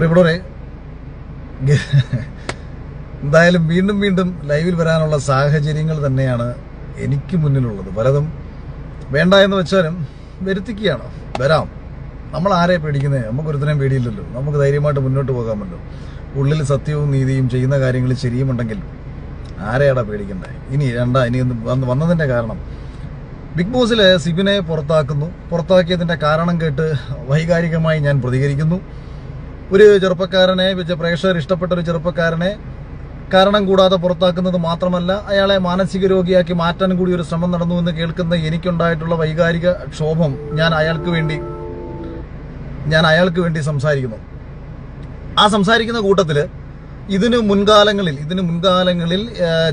ഇവിടെ എന്തായാലും വീണ്ടും വീണ്ടും ലൈവിൽ വരാനുള്ള സാഹചര്യങ്ങൾ തന്നെയാണ് എനിക്ക് മുന്നിലുള്ളത്. പലതും വേണ്ട എന്ന് വെച്ചാലും വരുത്തിക്കുകയാണ്. വരാം, നമ്മൾ ആരെ പേടിക്കുന്നത്? നമുക്കൊരുത്തനെയും പേടിയില്ലല്ലോ. നമുക്ക് ധൈര്യമായിട്ട് മുന്നോട്ട് പോകാമല്ലോ. ഉള്ളിൽ സത്യവും നീതിയും ചെയ്യുന്ന കാര്യങ്ങൾ ശരിയുമുണ്ടെങ്കിൽ ആരെയാടാ പേടിക്കണ്ടേ? ഇനി വന്നതിൻ്റെ കാരണം ബിഗ് ബോസിൽ സിബിനെ പുറത്താക്കിയതിൻ്റെ കാരണം കേട്ട് വൈകാരികമായി ഞാൻ പ്രതികരിക്കുന്നു. ഒരു ചെറുപ്പക്കാരനെ, പ്രേക്ഷകർ ഇഷ്ടപ്പെട്ട ഒരു ചെറുപ്പക്കാരനെ കാരണം കൂടാതെ പുറത്താക്കുന്നത് മാത്രമല്ല, അയാളെ മാനസിക രോഗിയാക്കി മാറ്റാൻ കൂടി ഒരു ശ്രമം നടന്നുവെന്ന് കേൾക്കുന്ന എനിക്കുണ്ടായിട്ടുള്ള വൈകാരിക ക്ഷോഭം ഞാൻ അയാൾക്ക് വേണ്ടി സംസാരിക്കുന്നു. ആ സംസാരിക്കുന്ന കൂട്ടത്തിൽ ഇതിനു മുൻകാലങ്ങളിൽ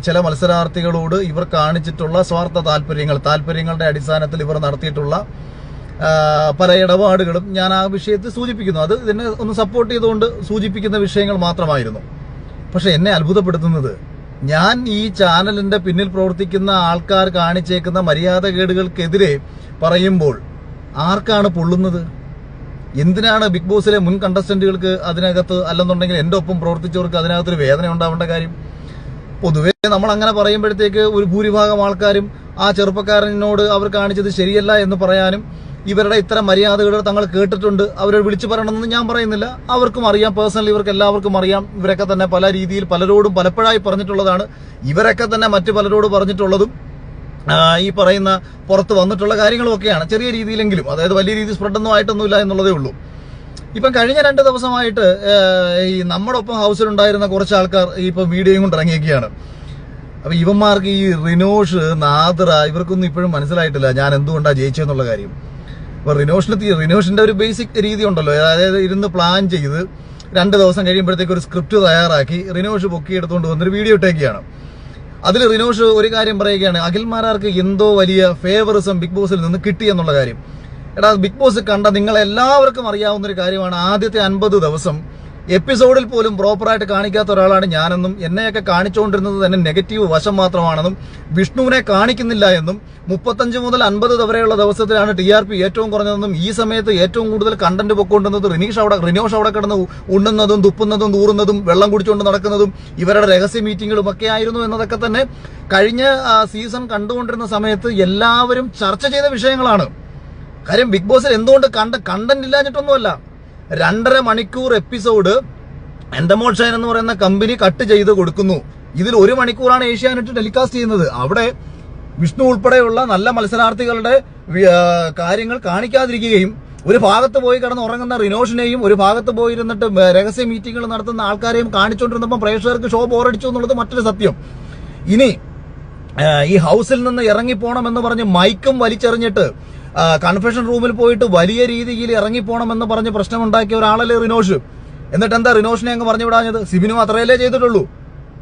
ചില മത്സരാർത്ഥികളോട് ഇവർ കാണിച്ചിട്ടുള്ള സ്വാർത്ഥ താല്പര്യങ്ങളുടെ അടിസ്ഥാനത്തിൽ ഇവർ നടത്തിയിട്ടുള്ള പല ഇടപാടുകളും ഞാൻ ആ വിഷയത്തിൽ സൂചിപ്പിക്കുന്നു. അത് ഇതിനെ ഒന്ന് സപ്പോർട്ട് ചെയ്തുകൊണ്ട് സൂചിപ്പിക്കുന്ന വിഷയങ്ങൾ മാത്രമായിരുന്നു. പക്ഷെ എന്നെ അത്ഭുതപ്പെടുത്തുന്നത്, ഞാൻ ഈ ചാനലിന്റെ പിന്നിൽ പ്രവർത്തിക്കുന്ന ആൾക്കാർ കാണിച്ചേക്കുന്ന മര്യാദകേടുകൾക്കെതിരെ പറയുമ്പോൾ ആർക്കാണ് പൊള്ളുന്നത്? എന്തിനാണ് ബിഗ് ബോസിലെ മുൻ കണ്ടസ്റ്റന്റുകൾക്ക് അതിനകത്ത്, അല്ലെന്നുണ്ടെങ്കിൽ എൻ്റെ ഒപ്പം പ്രവർത്തിച്ചവർക്ക് അതിനകത്തൊരു വേദന ഉണ്ടാവേണ്ട കാര്യം? പൊതുവേ നമ്മൾ അങ്ങനെ പറയുമ്പോഴത്തേക്ക് ഒരു ഭൂരിഭാഗം ആൾക്കാരും ആ ചെറുപ്പക്കാരനോട് അവർ കാണിച്ചത് ശരിയല്ല എന്ന് പറയാനും, ഇവരുടെ ഇത്തരം മര്യാദകൾ തങ്ങൾ കേട്ടിട്ടുണ്ട്, അവരെ വിളിച്ചു പറയണമെന്ന് ഞാൻ പറയുന്നില്ല. അവർക്കും അറിയാം, പേഴ്സണലി ഇവർക്ക് എല്ലാവർക്കും അറിയാം. ഇവരൊക്കെ തന്നെ പല രീതിയിൽ പലരോടും പലപ്പോഴായി പറഞ്ഞിട്ടുള്ളതാണ്. ഇവരൊക്കെ തന്നെ മറ്റു പലരോട് പറഞ്ഞിട്ടുള്ളതും ഈ പറയുന്ന പുറത്ത് വന്നിട്ടുള്ള കാര്യങ്ങളുമൊക്കെയാണ്. ചെറിയ രീതിയിലെങ്കിലും, അതായത് വലിയ രീതിയിൽ സ്പ്രെഡൊന്നും ആയിട്ടൊന്നുമില്ല എന്നുള്ളതേ ഉള്ളൂ. ഇപ്പം കഴിഞ്ഞ 2 ദിവസമായിട്ട് ഈ നമ്മുടെ ഒപ്പം ഹൗസിലുണ്ടായിരുന്ന കുറച്ച് ആൾക്കാർ ഇപ്പം വീഡിയോയും കൊണ്ട് ഇറങ്ങിയൊക്കെയാണ്. അപ്പൊ ഇവന്മാർക്ക് ഈ റിനോഷ്, നാദ്ര, ഇവർക്കൊന്നും ഇപ്പോഴും മനസ്സിലായിട്ടില്ല ഞാൻ എന്തുകൊണ്ടാണ് ജയിച്ചതെന്നുള്ള കാര്യം. അപ്പൊ റിനോഷിന്റെ ഒരു ബേസിക് രീതി ഉണ്ടല്ലോ, അതായത് ഇരുന്ന് പ്ലാൻ ചെയ്ത് 2 ദിവസം കഴിയുമ്പോഴത്തേക്ക് ഒരു സ്ക്രിപ്റ്റ് തയ്യാറാക്കി റിനോഷ് പൊക്കിയെടുത്തുകൊണ്ട് വന്നൊരു വീഡിയോ ഇട്ടേക്കാണ്. അതിൽ റിനോഷ് ഒരു കാര്യം പറയുകയാണ്, അഖിൽമാരാർക്ക് എന്തോ വലിയ ഫേവറിസം ബിഗ് ബോസിൽ നിന്ന് കിട്ടി എന്നുള്ള കാര്യം. എടാ, ബിഗ് ബോസ് കണ്ട നിങ്ങളെല്ലാവർക്കും അറിയാവുന്ന ഒരു കാര്യമാണ്, ആദ്യത്തെ 50 ദിവസം എപ്പിസോഡിൽ പോലും പ്രോപ്പറായിട്ട് കാണിക്കാത്ത ഒരാളാണ് ഞാനെന്നും, എന്നെയൊക്കെ കാണിച്ചുകൊണ്ടിരുന്നത് തന്നെ നെഗറ്റീവ് വശം മാത്രമാണെന്നും, വിഷ്ണുവിനെ കാണിക്കുന്നില്ല എന്നും, 35 മുതൽ 50 വരെയുള്ള ദിവസത്തിലാണ് TRP ഏറ്റവും കുറഞ്ഞതെന്നും, ഈ സമയത്ത് ഏറ്റവും കൂടുതൽ കണ്ടന്റ് പൊക്കൊണ്ടിരുന്നത് റിനോഷ് അവിടെ കിടന്ന് ഉണ്ണുന്നതും തുപ്പുന്നതും തൂറുന്നതും വെള്ളം കുടിച്ചുകൊണ്ട് നടക്കുന്നതും ഇവരുടെ രഹസ്യ മീറ്റിങ്ങുകളും ഒക്കെ ആയിരുന്നു എന്നതൊക്കെ തന്നെ കഴിഞ്ഞ സീസൺ കണ്ടുകൊണ്ടിരുന്ന സമയത്ത് എല്ലാവരും ചർച്ച ചെയ്ത വിഷയങ്ങളാണ്. കാര്യം ബിഗ് ബോസിൽ എന്തുകൊണ്ട് കണ്ടന്റ് ഇല്ലാഞ്ഞിട്ടൊന്നുമല്ല. 2.5 മണിക്കൂർ എപ്പിസോഡ് എൻഡമോൾ ഷൈൻ എന്ന് പറയുന്ന കമ്പനി കട്ട് ചെയ്ത് കൊടുക്കുന്നു. ഇതിൽ 1 മണിക്കൂറാണ് ഏഷ്യാനെറ്റ് ടെലികാസ്റ്റ് ചെയ്യുന്നത്. അവിടെ വിഷ്ണു ഉൾപ്പെടെയുള്ള നല്ല മത്സരാർത്ഥികളുടെ കാര്യങ്ങൾ കാണിക്കാതിരിക്കുകയും, ഒരു ഭാഗത്ത് പോയി കിടന്ന് ഉറങ്ങുന്ന റിനോഷിനെയും ഒരു ഭാഗത്ത് പോയിരുന്നിട്ട് രഹസ്യ മീറ്റിംഗുകൾ നടത്തുന്ന ആൾക്കാരെയും കാണിച്ചുകൊണ്ടിരുന്നപ്പോൾ പ്രേക്ഷകർക്ക് ഷോ ബോറടിച്ചു എന്നുള്ളത് മറ്റൊരു സത്യം. ഇനി ഈ ഹൗസിൽ നിന്ന് ഇറങ്ങിപ്പോണം എന്ന് പറഞ്ഞ് മൈക്കും വലിച്ചെറിഞ്ഞിട്ട് കൺഫെഷൻ റൂമിൽ പോയിട്ട് വലിയ രീതിയിൽ ഇറങ്ങിപ്പോണമെന്ന് പറഞ്ഞ് പ്രശ്നമുണ്ടാക്കിയ ഒരാളല്ലേ റിനോഷ്. എന്നിട്ട് എന്താ റിനോഷിനെ അങ്ങ് പറഞ്ഞു വിടാഞ്ഞത്? സിബിനും അത്രയല്ലേ ചെയ്തിട്ടുള്ളൂ.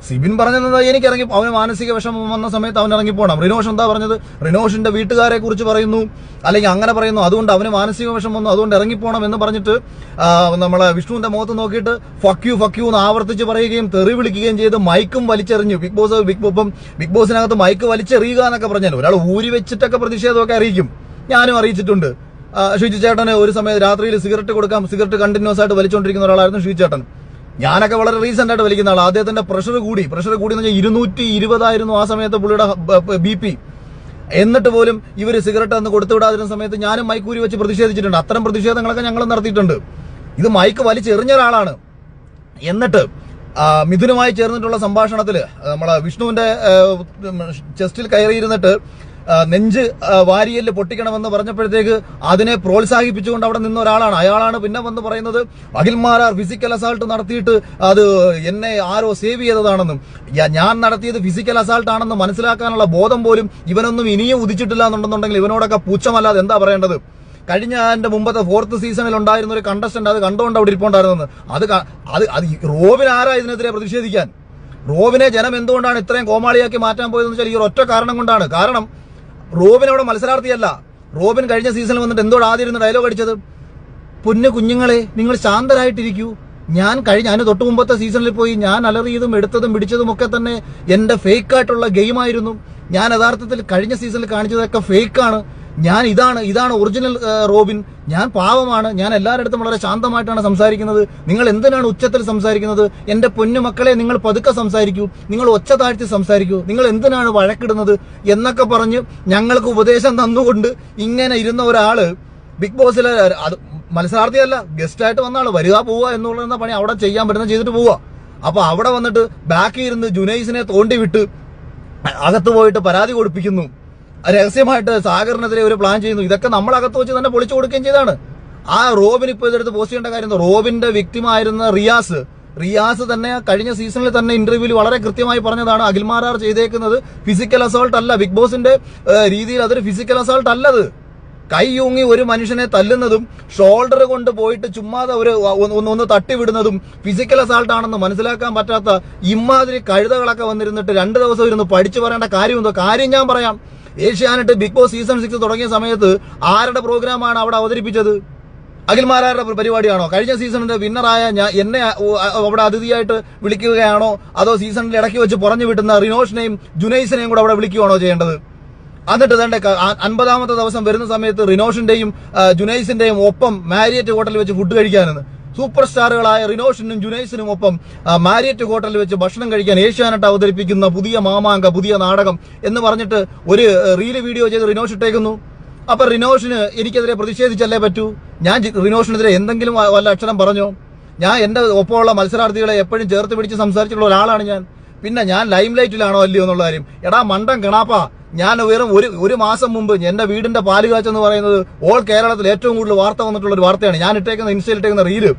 സിബിൻ പറഞ്ഞത് എനിക്ക് അവന് മാനസിക വിഷമം വന്ന സമയത്ത് അവൻ ഇറങ്ങിപ്പോണം. റിനോഷ് എന്താ പറഞ്ഞത്? റിനോഷിന്റെ വീട്ടുകാരെ കുറിച്ച് പറയുന്നു, അല്ലെങ്കിൽ അങ്ങനെ പറയുന്നു, അതുകൊണ്ട് അവന് മാനസിക വിഷമം വന്നു, അതുകൊണ്ട് ഇറങ്ങിപ്പോണം എന്ന് പറഞ്ഞിട്ട് നമ്മളെ വിഷ്ണുവിന്റെ മുഖത്ത് നോക്കിയിട്ട് ഫക്യു എന്ന് ആവർത്തിച്ച് പറയുകയും തെറി വിളിക്കുകയും ചെയ്ത് മൈക്കും വലിച്ചെറിഞ്ഞു. ബിഗ് ബോസിനകത്ത് മൈക്ക് വലിച്ചെറിയുക എന്നൊക്കെ പറഞ്ഞാൽ ഒരാൾ ഊരി വെച്ചിട്ടൊക്കെ പ്രതിഷേധമൊക്കെ അറിയിക്കും. ഞാനും അറിയിച്ചിട്ടുണ്ട്. ഷിജു ചേട്ടന് ഒരു സമയത്ത് രാത്രിയിൽ സിഗരറ്റ് കണ്ടിന്യൂസ് ആയിട്ട് വലിച്ചുകൊണ്ടിരിക്കുന്ന ഒരാളായിരുന്നു ഷിജു ചേട്ടൻ. ഞാനൊക്കെ വളരെ റീസെന്റ് ആയിട്ട് വലിക്കുന്ന ആൾ. അദ്ദേഹത്തിന്റെ പ്രഷർ കൂടി എന്ന് പറഞ്ഞാൽ 220 ആയിരുന്നു ആ സമയത്ത് പുള്ളിയുടെ BP. എന്നിട്ട് പോലും ഇവര് സിഗരറ്റ് അന്ന് കൊടുത്തുവിടാതിരുന്ന സമയത്ത് ഞാനും മൈക്കൂരി വെച്ച് പ്രതിഷേധിച്ചിട്ടുണ്ട്. അത്തരം പ്രതിഷേധങ്ങളൊക്കെ ഞങ്ങൾ നടത്തിയിട്ടുണ്ട്. ഇത് മൈക്ക് വലിച്ചെറിഞ്ഞ ഒരാളാണ്. എന്നിട്ട് മിഥുനുമായി ചേർന്നിട്ടുള്ള സംഭാഷണത്തിൽ നമ്മളെ വിഷ്ണുവിന്റെ ചെസ്റ്റിൽ കയറിയിരുന്നിട്ട് നെഞ്ച് വാരിയല് പൊട്ടിക്കണമെന്ന് പറഞ്ഞപ്പോഴത്തേക്ക് അതിനെ പ്രോത്സാഹിപ്പിച്ചുകൊണ്ട് അവിടെ നിന്ന ഒരാളാണ്. അയാളാണ് പിന്നെ വന്ന് പറയുന്നത് അഖിൽമാരാർ ഫിസിക്കൽ അസാൾട്ട് നടത്തിയിട്ട് അത് എന്നെ ആരോ സേവ് ചെയ്തതാണെന്നും, ഞാൻ നടത്തിയത് ഫിസിക്കൽ അസാൾട്ട് ആണെന്ന് മനസ്സിലാക്കാനുള്ള ബോധം പോലും ഇവനൊന്നും ഇനിയും ഉദിച്ചിട്ടില്ല എന്നുണ്ടെന്നുണ്ടെങ്കിൽ ഇവനോടൊക്കെ പുച്ഛമല്ലാതെ എന്താ പറയേണ്ടത്? കഴിഞ്ഞ എന്റെ മുമ്പത്തെ 4th സീസണിൽ ഉണ്ടായിരുന്ന ഒരു കണ്ടസ്റ്റന്റ് അത് കണ്ടുകൊണ്ട് അവിടെ ഇരിപ്പുണ്ടായിരുന്നെന്ന്. അത് റോബിൻ ആരാ ഇതിനെതിരെ പ്രതിഷേധിക്കാൻ? റോബിനെ ജനം എന്തുകൊണ്ടാണ് ഇത്രയും കോമാളിയാക്കി മാറ്റാൻ പോയതെന്ന് വെച്ചാൽ ഈ ഒറ്റ കാരണം കൊണ്ടാണ്. കാരണം റോബിൻ അവിടെ മത്സരാർത്ഥിയല്ല. റോബിൻ കഴിഞ്ഞ സീസണിൽ വന്നിട്ട് എന്തോട് ആദ്യം ഇരുന്ന് ഡയലോഗ് അടിച്ചത്? പൊന്നു കുഞ്ഞുങ്ങളെ, നിങ്ങൾ ശാന്തരായിട്ടിരിക്കൂ. അതിന് തൊട്ട് മുമ്പത്തെ സീസണിൽ പോയി ഞാൻ അലറിയതും എടുത്തതും പിടിച്ചതും ഒക്കെ തന്നെ എന്റെ ഫേക്ക് ആയിട്ടുള്ള ഗെയിമായിരുന്നു. ഞാൻ യഥാർത്ഥത്തിൽ കഴിഞ്ഞ സീസണിൽ കാണിച്ചതൊക്കെ ഫേക്കാണ്. ഇതാണ് ഒറിജിനൽ റോബിൻ. ഞാൻ പാവമാണ്, ഞാൻ എല്ലാവരുടെ അടുത്തും വളരെ ശാന്തമായിട്ടാണ് സംസാരിക്കുന്നത്. നിങ്ങൾ എന്തിനാണ് ഉച്ചത്തിൽ സംസാരിക്കുന്നത്? എന്റെ പൊന്നു മക്കളെ, നിങ്ങൾ പതുക്കെ സംസാരിക്കൂ, നിങ്ങൾ ഒച്ച താഴ്ത്തി സംസാരിക്കൂ, നിങ്ങൾ എന്തിനാണ് വഴക്കിടുന്നത് എന്നൊക്കെ പറഞ്ഞ് ഞങ്ങൾക്ക് ഉപദേശം തന്നുകൊണ്ട് ഇങ്ങനെ ഇരുന്ന ഒരാള് ബിഗ് ബോസിലെ മത്സരാർത്ഥിയല്ല, ഗസ്റ്റായിട്ട് വന്ന ആള് വരിക പോവുക എന്നുള്ള പണി അവിടെ ചെയ്യാൻ പറ്റുന്ന ചെയ്തിട്ട് പോവുക. അപ്പൊ അവിടെ വന്നിട്ട് ബാക്കി ഇരുന്ന് ജുനൈസിനെ തോണ്ടി വിട്ട് അകത്ത് പോയിട്ട് പരാതി കൊടുപ്പിക്കുന്നു, രഹസ്യമായിട്ട് സാഗറിനെതിരെ ഒരു പ്ലാൻ ചെയ്യുന്നു. ഇതൊക്കെ നമ്മൾ അകത്ത് വെച്ച് തന്നെ പൊളിച്ചു കൊടുക്കുകയും ചെയ്താണ്. ആ റോബിൻ ഇപ്പൊ ഇതെടുത്ത് പോസ്റ്റ് ചെയ്യേണ്ട കാര്യം, റോബിന്റെ വിക്ടിമായിരുന്ന റിയാസ് തന്നെ കഴിഞ്ഞ സീസണിൽ തന്നെ ഇന്റർവ്യൂവിൽ വളരെ കൃത്യമായി പറഞ്ഞതാണ്, അഖിൽമാരാർ ചെയ്തേക്കുന്നത് ഫിസിക്കൽ അസോൾട്ട് അല്ല. ബിഗ് ബോസിന്റെ രീതിയിൽ അതൊരു ഫിസിക്കൽ അസോൾട്ട് അല്ലത്. കൈയൂങ്ങി ഒരു മനുഷ്യനെ തല്ലുന്നതും ഷോൾഡർ കൊണ്ട് പോയിട്ട് ചുമ്മാതെ ഒന്ന് തട്ടിവിടുന്നതും ഫിസിക്കൽ അസാൾട്ട് ആണെന്ന് മനസ്സിലാക്കാൻ പറ്റാത്ത ഇമാതിരി കഴുതകളൊക്കെ വന്നിരുന്നിട്ട് 2 ദിവസം ഇരുന്ന് പഠിച്ചു പറയേണ്ട കാര്യമെന്തോ? കാര്യം ഞാൻ പറയാം. ഏഷ്യാനെറ്റ് ബിഗ് ബോസ് സീസൺ 6 തുടങ്ങിയ സമയത്ത് ആരുടെ പ്രോഗ്രാമാണ് അവിടെ അവതരിപ്പിച്ചത്? അഖിൽമാരാരുടെ പരിപാടിയാണോ? കഴിഞ്ഞ സീസണിന്റെ വിന്നറായ എന്നെ അവിടെ അതിഥിയായിട്ട് വിളിക്കുകയാണോ? അതോ സീസണിൽ ഇടയ്ക്ക് വെച്ച് പറഞ്ഞു വിട്ടുന്ന റിനോഷിനെയും ജുനൈസിനെയും കൂടെ അവിടെ വിളിക്കുകയാണോ ചെയ്യേണ്ടത്? എന്നിട്ട് തന്നെ 50ാമത്തെ ദിവസം വരുന്ന സമയത്ത് റിനോഷിന്റെയും ജുനൈസിന്റെയും ഒപ്പം മാരിയറ്റ് ഹോട്ടലിൽ വെച്ച് ഫുഡ് കഴിക്കാനെന്ന് സൂപ്പർ സ്റ്റാറുകളായ റിനോഷിനും ജുനൈസിനും ഒപ്പം മാരിയറ്റ് ഹോട്ടലിൽ വെച്ച് ഭക്ഷണം കഴിക്കാൻ ഏഷ്യാനെറ്റ് അവതരിപ്പിക്കുന്ന പുതിയ മാമാങ്ക, പുതിയ നാടകം എന്ന് പറഞ്ഞിട്ട് ഒരു റീല് വീഡിയോ ചെയ്ത് റിനോഷ് ഇട്ടേക്കുന്നു. അപ്പൊ റിനോഷിന് എനിക്കെതിരെ പ്രതിഷേധിച്ചല്ലേ പറ്റൂ? ഞാൻ റിനോഷിനെതിരെ എന്തെങ്കിലും വല്ല അക്ഷരം പറഞ്ഞോ? ഞാൻ എന്റെ ഒപ്പമുള്ള മത്സരാർത്ഥികളെ എപ്പോഴും ചേർത്ത് പിടിച്ച് സംസാരിച്ചിട്ടുള്ള ഒരാളാണ് ഞാൻ. പിന്നെ ഞാൻ ലൈം ലൈറ്റിലാണോ അല്ലയോ എന്നുള്ള കാര്യം, എടാ മണ്ടൻ കിണാപ്പാ, ഞാൻ വെറും ഒരു മാസം മുമ്പ് എന്റെ വീടിന്റെ പാല് കാച്ചെന്ന് പറയുന്നത് ഓൾ കേരളത്തിൽ ഏറ്റവും കൂടുതൽ വാർത്ത വന്നിട്ടുള്ള ഒരു വാർത്തയാണ്. ഞാൻ ഇൻസ്റ്റയിൽ ഇട്ടേക്കുന്ന റീല്,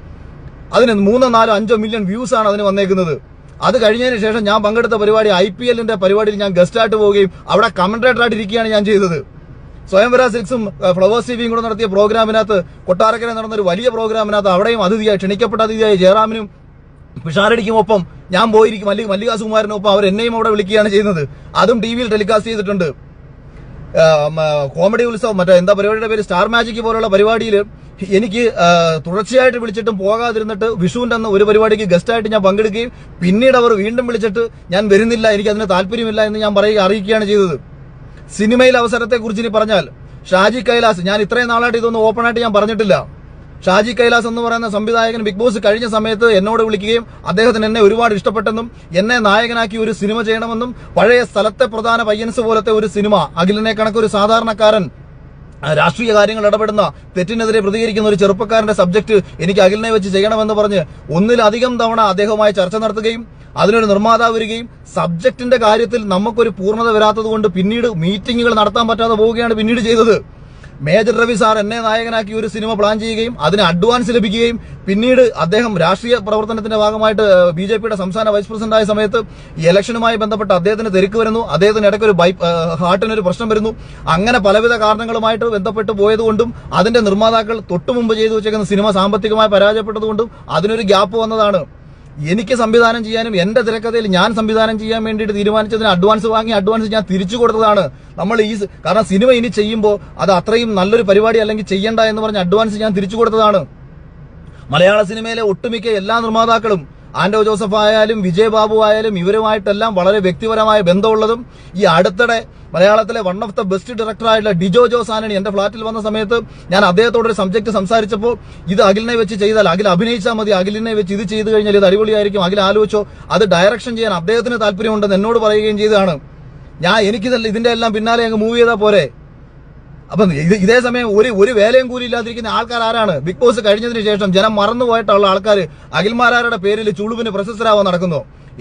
അതിന് 3, 4, 5 മില്യൺ വ്യൂസ് ആണ് അതിന് വന്നേക്കുന്നത്. അത് കഴിഞ്ഞതിന് ശേഷം ഞാൻ പങ്കെടുത്ത പരിപാടി IPL-ന്റെ പരിപാടിയിൽ ഞാൻ ഗസ്റ്റായിട്ട് പോവുകയും അവിടെ കമന്റേറ്റർ ആയിട്ട് ഇരിക്കുകയാണ് ഞാൻ ചെയ്തത്. സ്വയംവര സിൽക്സും ഫ്ലവേഴ്സ് ടിവിയും കൂടെ നടത്തിയ പ്രോഗ്രാമിനകത്ത്, കൊട്ടാരക്കര നടന്ന ഒരു വലിയ പ്രോഗ്രാമിനകത്ത് അവിടെയും ക്ഷണിക്കപ്പെട്ട അതിഥിയായി ജയറാമിനും പിഷാരടിക്കുമൊപ്പം ഞാൻ പോയിരിക്കും, മല്ലികാ സുകുമാരനൊപ്പം അവർ എന്നെയും അവിടെ വിളിക്കുകയാണ് ചെയ്യുന്നത്. അതും ടിവിയിൽ ടെലികാസ്റ്റ് ചെയ്തിട്ടുണ്ട്. കോമഡി ഉത്സവം, എന്താ പരിപാടിയുടെ പേര്, സ്റ്റാർ മാജിക് പോലുള്ള പരിപാടിയിൽ എനിക്ക് തുടർച്ചയായിട്ട് വിളിച്ചിട്ടും പോകാതിരുന്നിട്ട് വിഷുവിന്റെ അന്ന് ഒരു പരിപാടിക്ക് ഗസ്റ്റായിട്ട് ഞാൻ പങ്കെടുക്കുകയും പിന്നീട് അവർ വീണ്ടും വിളിച്ചിട്ട് ഞാൻ വരുന്നില്ല, എനിക്ക് അതിന് താല്പര്യമില്ല എന്ന് ഞാൻ അറിയിക്കുകയാണ് ചെയ്തത്. സിനിമയിൽ അവസരത്തെ കുറിച്ച് ഇനി പറഞ്ഞാൽ, ഷാജി കൈലാസ്, ഞാൻ ഇത്രയും നാളായിട്ട് ഇതൊന്നും ഓപ്പണായിട്ട് ഞാൻ പറഞ്ഞിട്ടില്ല. ഷാജി കൈലാസ് എന്ന് പറയുന്ന സംവിധായകൻ ബിഗ് ബോസ് കഴിഞ്ഞ സമയത്ത് എന്നോട് വിളിക്കുകയും അദ്ദേഹത്തിന് എന്നെ ഒരുപാട് ഇഷ്ടപ്പെട്ടെന്നും എന്നെ നായകനാക്കി ഒരു സിനിമ ചെയ്യണമെന്നും, പഴയ സ്ഥലത്തെ പ്രധാന പയ്യൻസ് പോലത്തെ ഒരു സിനിമ, അഖിലിനെ കണക്കൊരു സാധാരണക്കാരൻ രാഷ്ട്രീയ കാര്യങ്ങൾ ഇടപെടുന്ന, തെറ്റിനെതിരെ പ്രതികരിക്കുന്ന ഒരു ചെറുപ്പക്കാരന്റെ സബ്ജക്ട് എനിക്ക് അഖിലിനെ വെച്ച് ചെയ്യണമെന്ന് പറഞ്ഞ് ഒന്നിലധികം തവണ അദ്ദേഹവുമായി ചർച്ച നടത്തുകയും അതിനൊരു നിർമ്മാതാവ് വരികയും സബ്ജക്റ്റിന്റെ കാര്യത്തിൽ നമുക്കൊരു പൂർണ്ണത വരാത്തത് കൊണ്ട് പിന്നീട് മീറ്റിംഗുകൾ നടത്താൻ പറ്റാതെ പോവുകയാണ് പിന്നീട് ചെയ്തത്. മേജർ രവി സാർ എന്നെ നായകനാക്കി ഒരു സിനിമ പ്ലാൻ ചെയ്യുകയും അതിന് അഡ്വാൻസ് ലഭിക്കുകയും പിന്നീട് അദ്ദേഹം രാഷ്ട്രീയ പ്രവർത്തനത്തിന്റെ ഭാഗമായിട്ട് BJPയുടെ സംസ്ഥാന വൈസ് പ്രസിഡന്റ് ആയ സമയത്ത് ഈ ഇലക്ഷനുമായി ബന്ധപ്പെട്ട് അദ്ദേഹത്തിന് തിരക്ക് വരുന്നു, അദ്ദേഹത്തിന് ഇടയ്ക്കൊരു ഹാർട്ടിനൊരു പ്രശ്നം വരുന്നു. അങ്ങനെ പലവിധ കാരണങ്ങളുമായിട്ട് ബന്ധപ്പെട്ട് പോയതുകൊണ്ടും അതിന്റെ നിർമ്മാതാക്കൾ തൊട്ടുമുമ്പ് ചെയ്തു വെച്ചേക്കുന്ന സിനിമ സാമ്പത്തികമായി പരാജയപ്പെട്ടതുകൊണ്ടും അതിനൊരു ഗ്യാപ്പ് വന്നതാണ്. എനിക്ക് സംവിധാനം ചെയ്യാനും എന്റെ തിരക്കഥയിൽ ഞാൻ സംവിധാനം ചെയ്യാൻ വേണ്ടിയിട്ട് തീരുമാനിച്ചതിന് അഡ്വാൻസ് വാങ്ങി അഡ്വാൻസ് ഞാൻ തിരിച്ചു കൊടുത്തതാണ്. നമ്മൾ കാരണം സിനിമ ഇനി ചെയ്യുമ്പോൾ അത് അത്രയും നല്ലൊരു പരിപാടി അല്ലെങ്കിൽ ചെയ്യണ്ട എന്ന് പറഞ്ഞ അഡ്വാൻസ് ഞാൻ തിരിച്ചു കൊടുത്തതാണ്. മലയാള സിനിമയിലെ ഒട്ടുമിക്ക എല്ലാ നിർമ്മാതാക്കളും, ആന്റോ ജോസഫ് ആയാലും വിജയ് ബാബു ആയാലും ഇവരുമായിട്ടെല്ലാം വളരെ വ്യക്തിപരമായ ബന്ധമുള്ളതും, ഈ അടുത്തിടെ മലയാളത്തിലെ വൺ ഓഫ് ദ ബെസ്റ്റ് ഡയറക്ടറായിട്ടുള്ള ഡിജോ ജോസ് ആന്റണി എന്റെ ഫ്ളാറ്റിൽ വന്ന സമയത്ത് ഞാൻ അദ്ദേഹത്തോടൊരു സബ്ജക്ട് സംസാരിച്ചപ്പോൾ, ഇത് അഖിലിനെ വെച്ച് ചെയ്താൽ, അഖിൽ അഭിനയിച്ചാൽ മതി, അഖിലിനെ വെച്ച് ഇത് ചെയ്തു കഴിഞ്ഞാൽ ഇത് അടിപൊളിയായിരിക്കും, അഖിൽ ആലോചിച്ചോ, അത് ഡയറക്ഷൻ ചെയ്യാൻ അദ്ദേഹത്തിന് താല്പര്യമുണ്ടെന്ന് എന്നോട് പറയുകയും ചെയ്തതാണ്. ഇതിന്റെ എല്ലാം പിന്നാലെ അങ്ങ് മൂവ് ചെയ്താൽ പോരെ? അപ്പൊ ഇതേ സമയം ഒരു വേലയും കൂലി ഇല്ലാതിരിക്കുന്ന ആൾക്കാർ ആരാണ്? ബിഗ് ബോസ് കഴിഞ്ഞതിന് ശേഷം ജനം മറന്നുപോയിട്ടുള്ള ആൾക്കാർ അഖിൽമാരാരുടെ പേരിൽ ചുളുവിന് പ്രശസ്തരാവാൻ നടക്കുന്നു.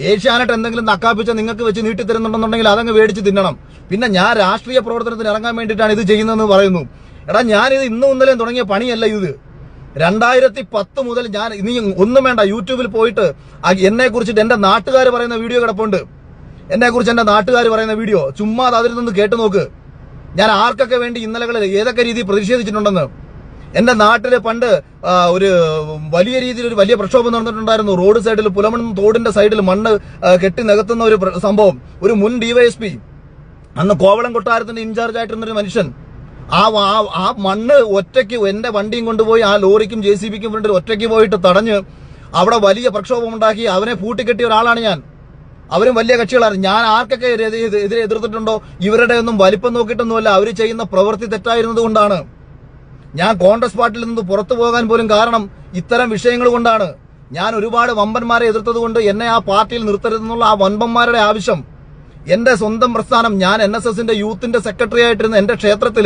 ഏഷ്യാനെറ്റ് എന്തെങ്കിലും നക്കാപ്പിച്ച നിങ്ങൾക്ക് വെച്ച് നീട്ടിത്തരുന്നുണ്ടെന്നുണ്ടെങ്കിൽ അതങ്ങ് മേടിച്ച് തിന്നണം. പിന്നെ ഞാൻ രാഷ്ട്രീയ പ്രവർത്തനത്തിന് ഇറങ്ങാൻ വേണ്ടിയിട്ടാണ് ഇത് ചെയ്യുന്നതെന്ന് പറയുന്നു. എടാ, ഞാനിത് ഇന്നും ഇന്നലെയും തുടങ്ങിയ പണിയല്ല ഇത്. 2010 മുതൽ ഞാൻ ഇനി ഒന്നും വേണ്ട, യൂട്യൂബിൽ പോയിട്ട് എന്നെ കുറിച്ചിട്ട് എന്റെ നാട്ടുകാർ പറയുന്ന വീഡിയോ കിടപ്പുണ്ട്. എന്നെ കുറിച്ച് എന്റെ നാട്ടുകാർ പറയുന്ന വീഡിയോ ചുമ്മാ അതിൽ നിന്ന് കേട്ടു നോക്ക്. ഞാൻ ആർക്കൊക്കെ വേണ്ടി ഇന്നലകളിൽ ഏതൊക്കെ രീതിയിൽ പ്രതിഷേധിച്ചിട്ടുണ്ടെന്ന്. എന്റെ നാട്ടില് പണ്ട് ഒരു വലിയ രീതിയിൽ ഒരു വലിയ പ്രക്ഷോഭം നടന്നിട്ടുണ്ടായിരുന്നു. റോഡ് സൈഡിൽ, പുലമൺ തോടിന്റെ സൈഡിൽ മണ്ണ് കെട്ടി നികത്തുന്ന ഒരു സംഭവം. ഒരു മുൻ DYSP, അന്ന് കോവളം കൊട്ടാരത്തിന്റെ ഇൻചാർജ് ആയിട്ടിരുന്നൊരു മനുഷ്യൻ ആ മണ്ണ് ഒറ്റയ്ക്ക് എന്റെ വണ്ടിയും കൊണ്ടുപോയി ആ ലോറിക്കും JCBക്കും വേണ്ടി ഒറ്റയ്ക്ക് പോയിട്ട് തടഞ്ഞ് അവിടെ വലിയ പ്രക്ഷോഭം ഉണ്ടാക്കി അവനെ പൂട്ടിക്കെട്ടിയ ഒരാളാണ് ഞാൻ. അവരും വലിയ കക്ഷികളാണ്. ഞാൻ ആർക്കൊക്കെ എതിരെ എതിർത്തിട്ടുണ്ടോ ഇവരുടെ ഒന്നും വലിപ്പം നോക്കിയിട്ടൊന്നുമല്ല, അവർ ചെയ്യുന്ന പ്രവൃത്തി തെറ്റായിരുന്നത് കൊണ്ടാണ്. ഞാൻ കോൺഗ്രസ് പാർട്ടിയിൽ നിന്ന് പുറത്തു പോകാൻ പോലും കാരണം ഇത്തരം വിഷയങ്ങൾ കൊണ്ടാണ്. ഞാൻ ഒരുപാട് വമ്പന്മാരെ എതിർത്തത് കൊണ്ട് എന്നെ ആ പാർട്ടിയിൽ നിർത്തരുതെന്നുള്ള ആ വമ്പന്മാരുടെ ആവശ്യം. എന്റെ സ്വന്തം പ്രസ്ഥാനം, ഞാൻ NSSന്റെ യൂത്തിന്റെ സെക്രട്ടറി ആയിട്ടിരുന്ന എന്റെ ക്ഷേത്രത്തിൽ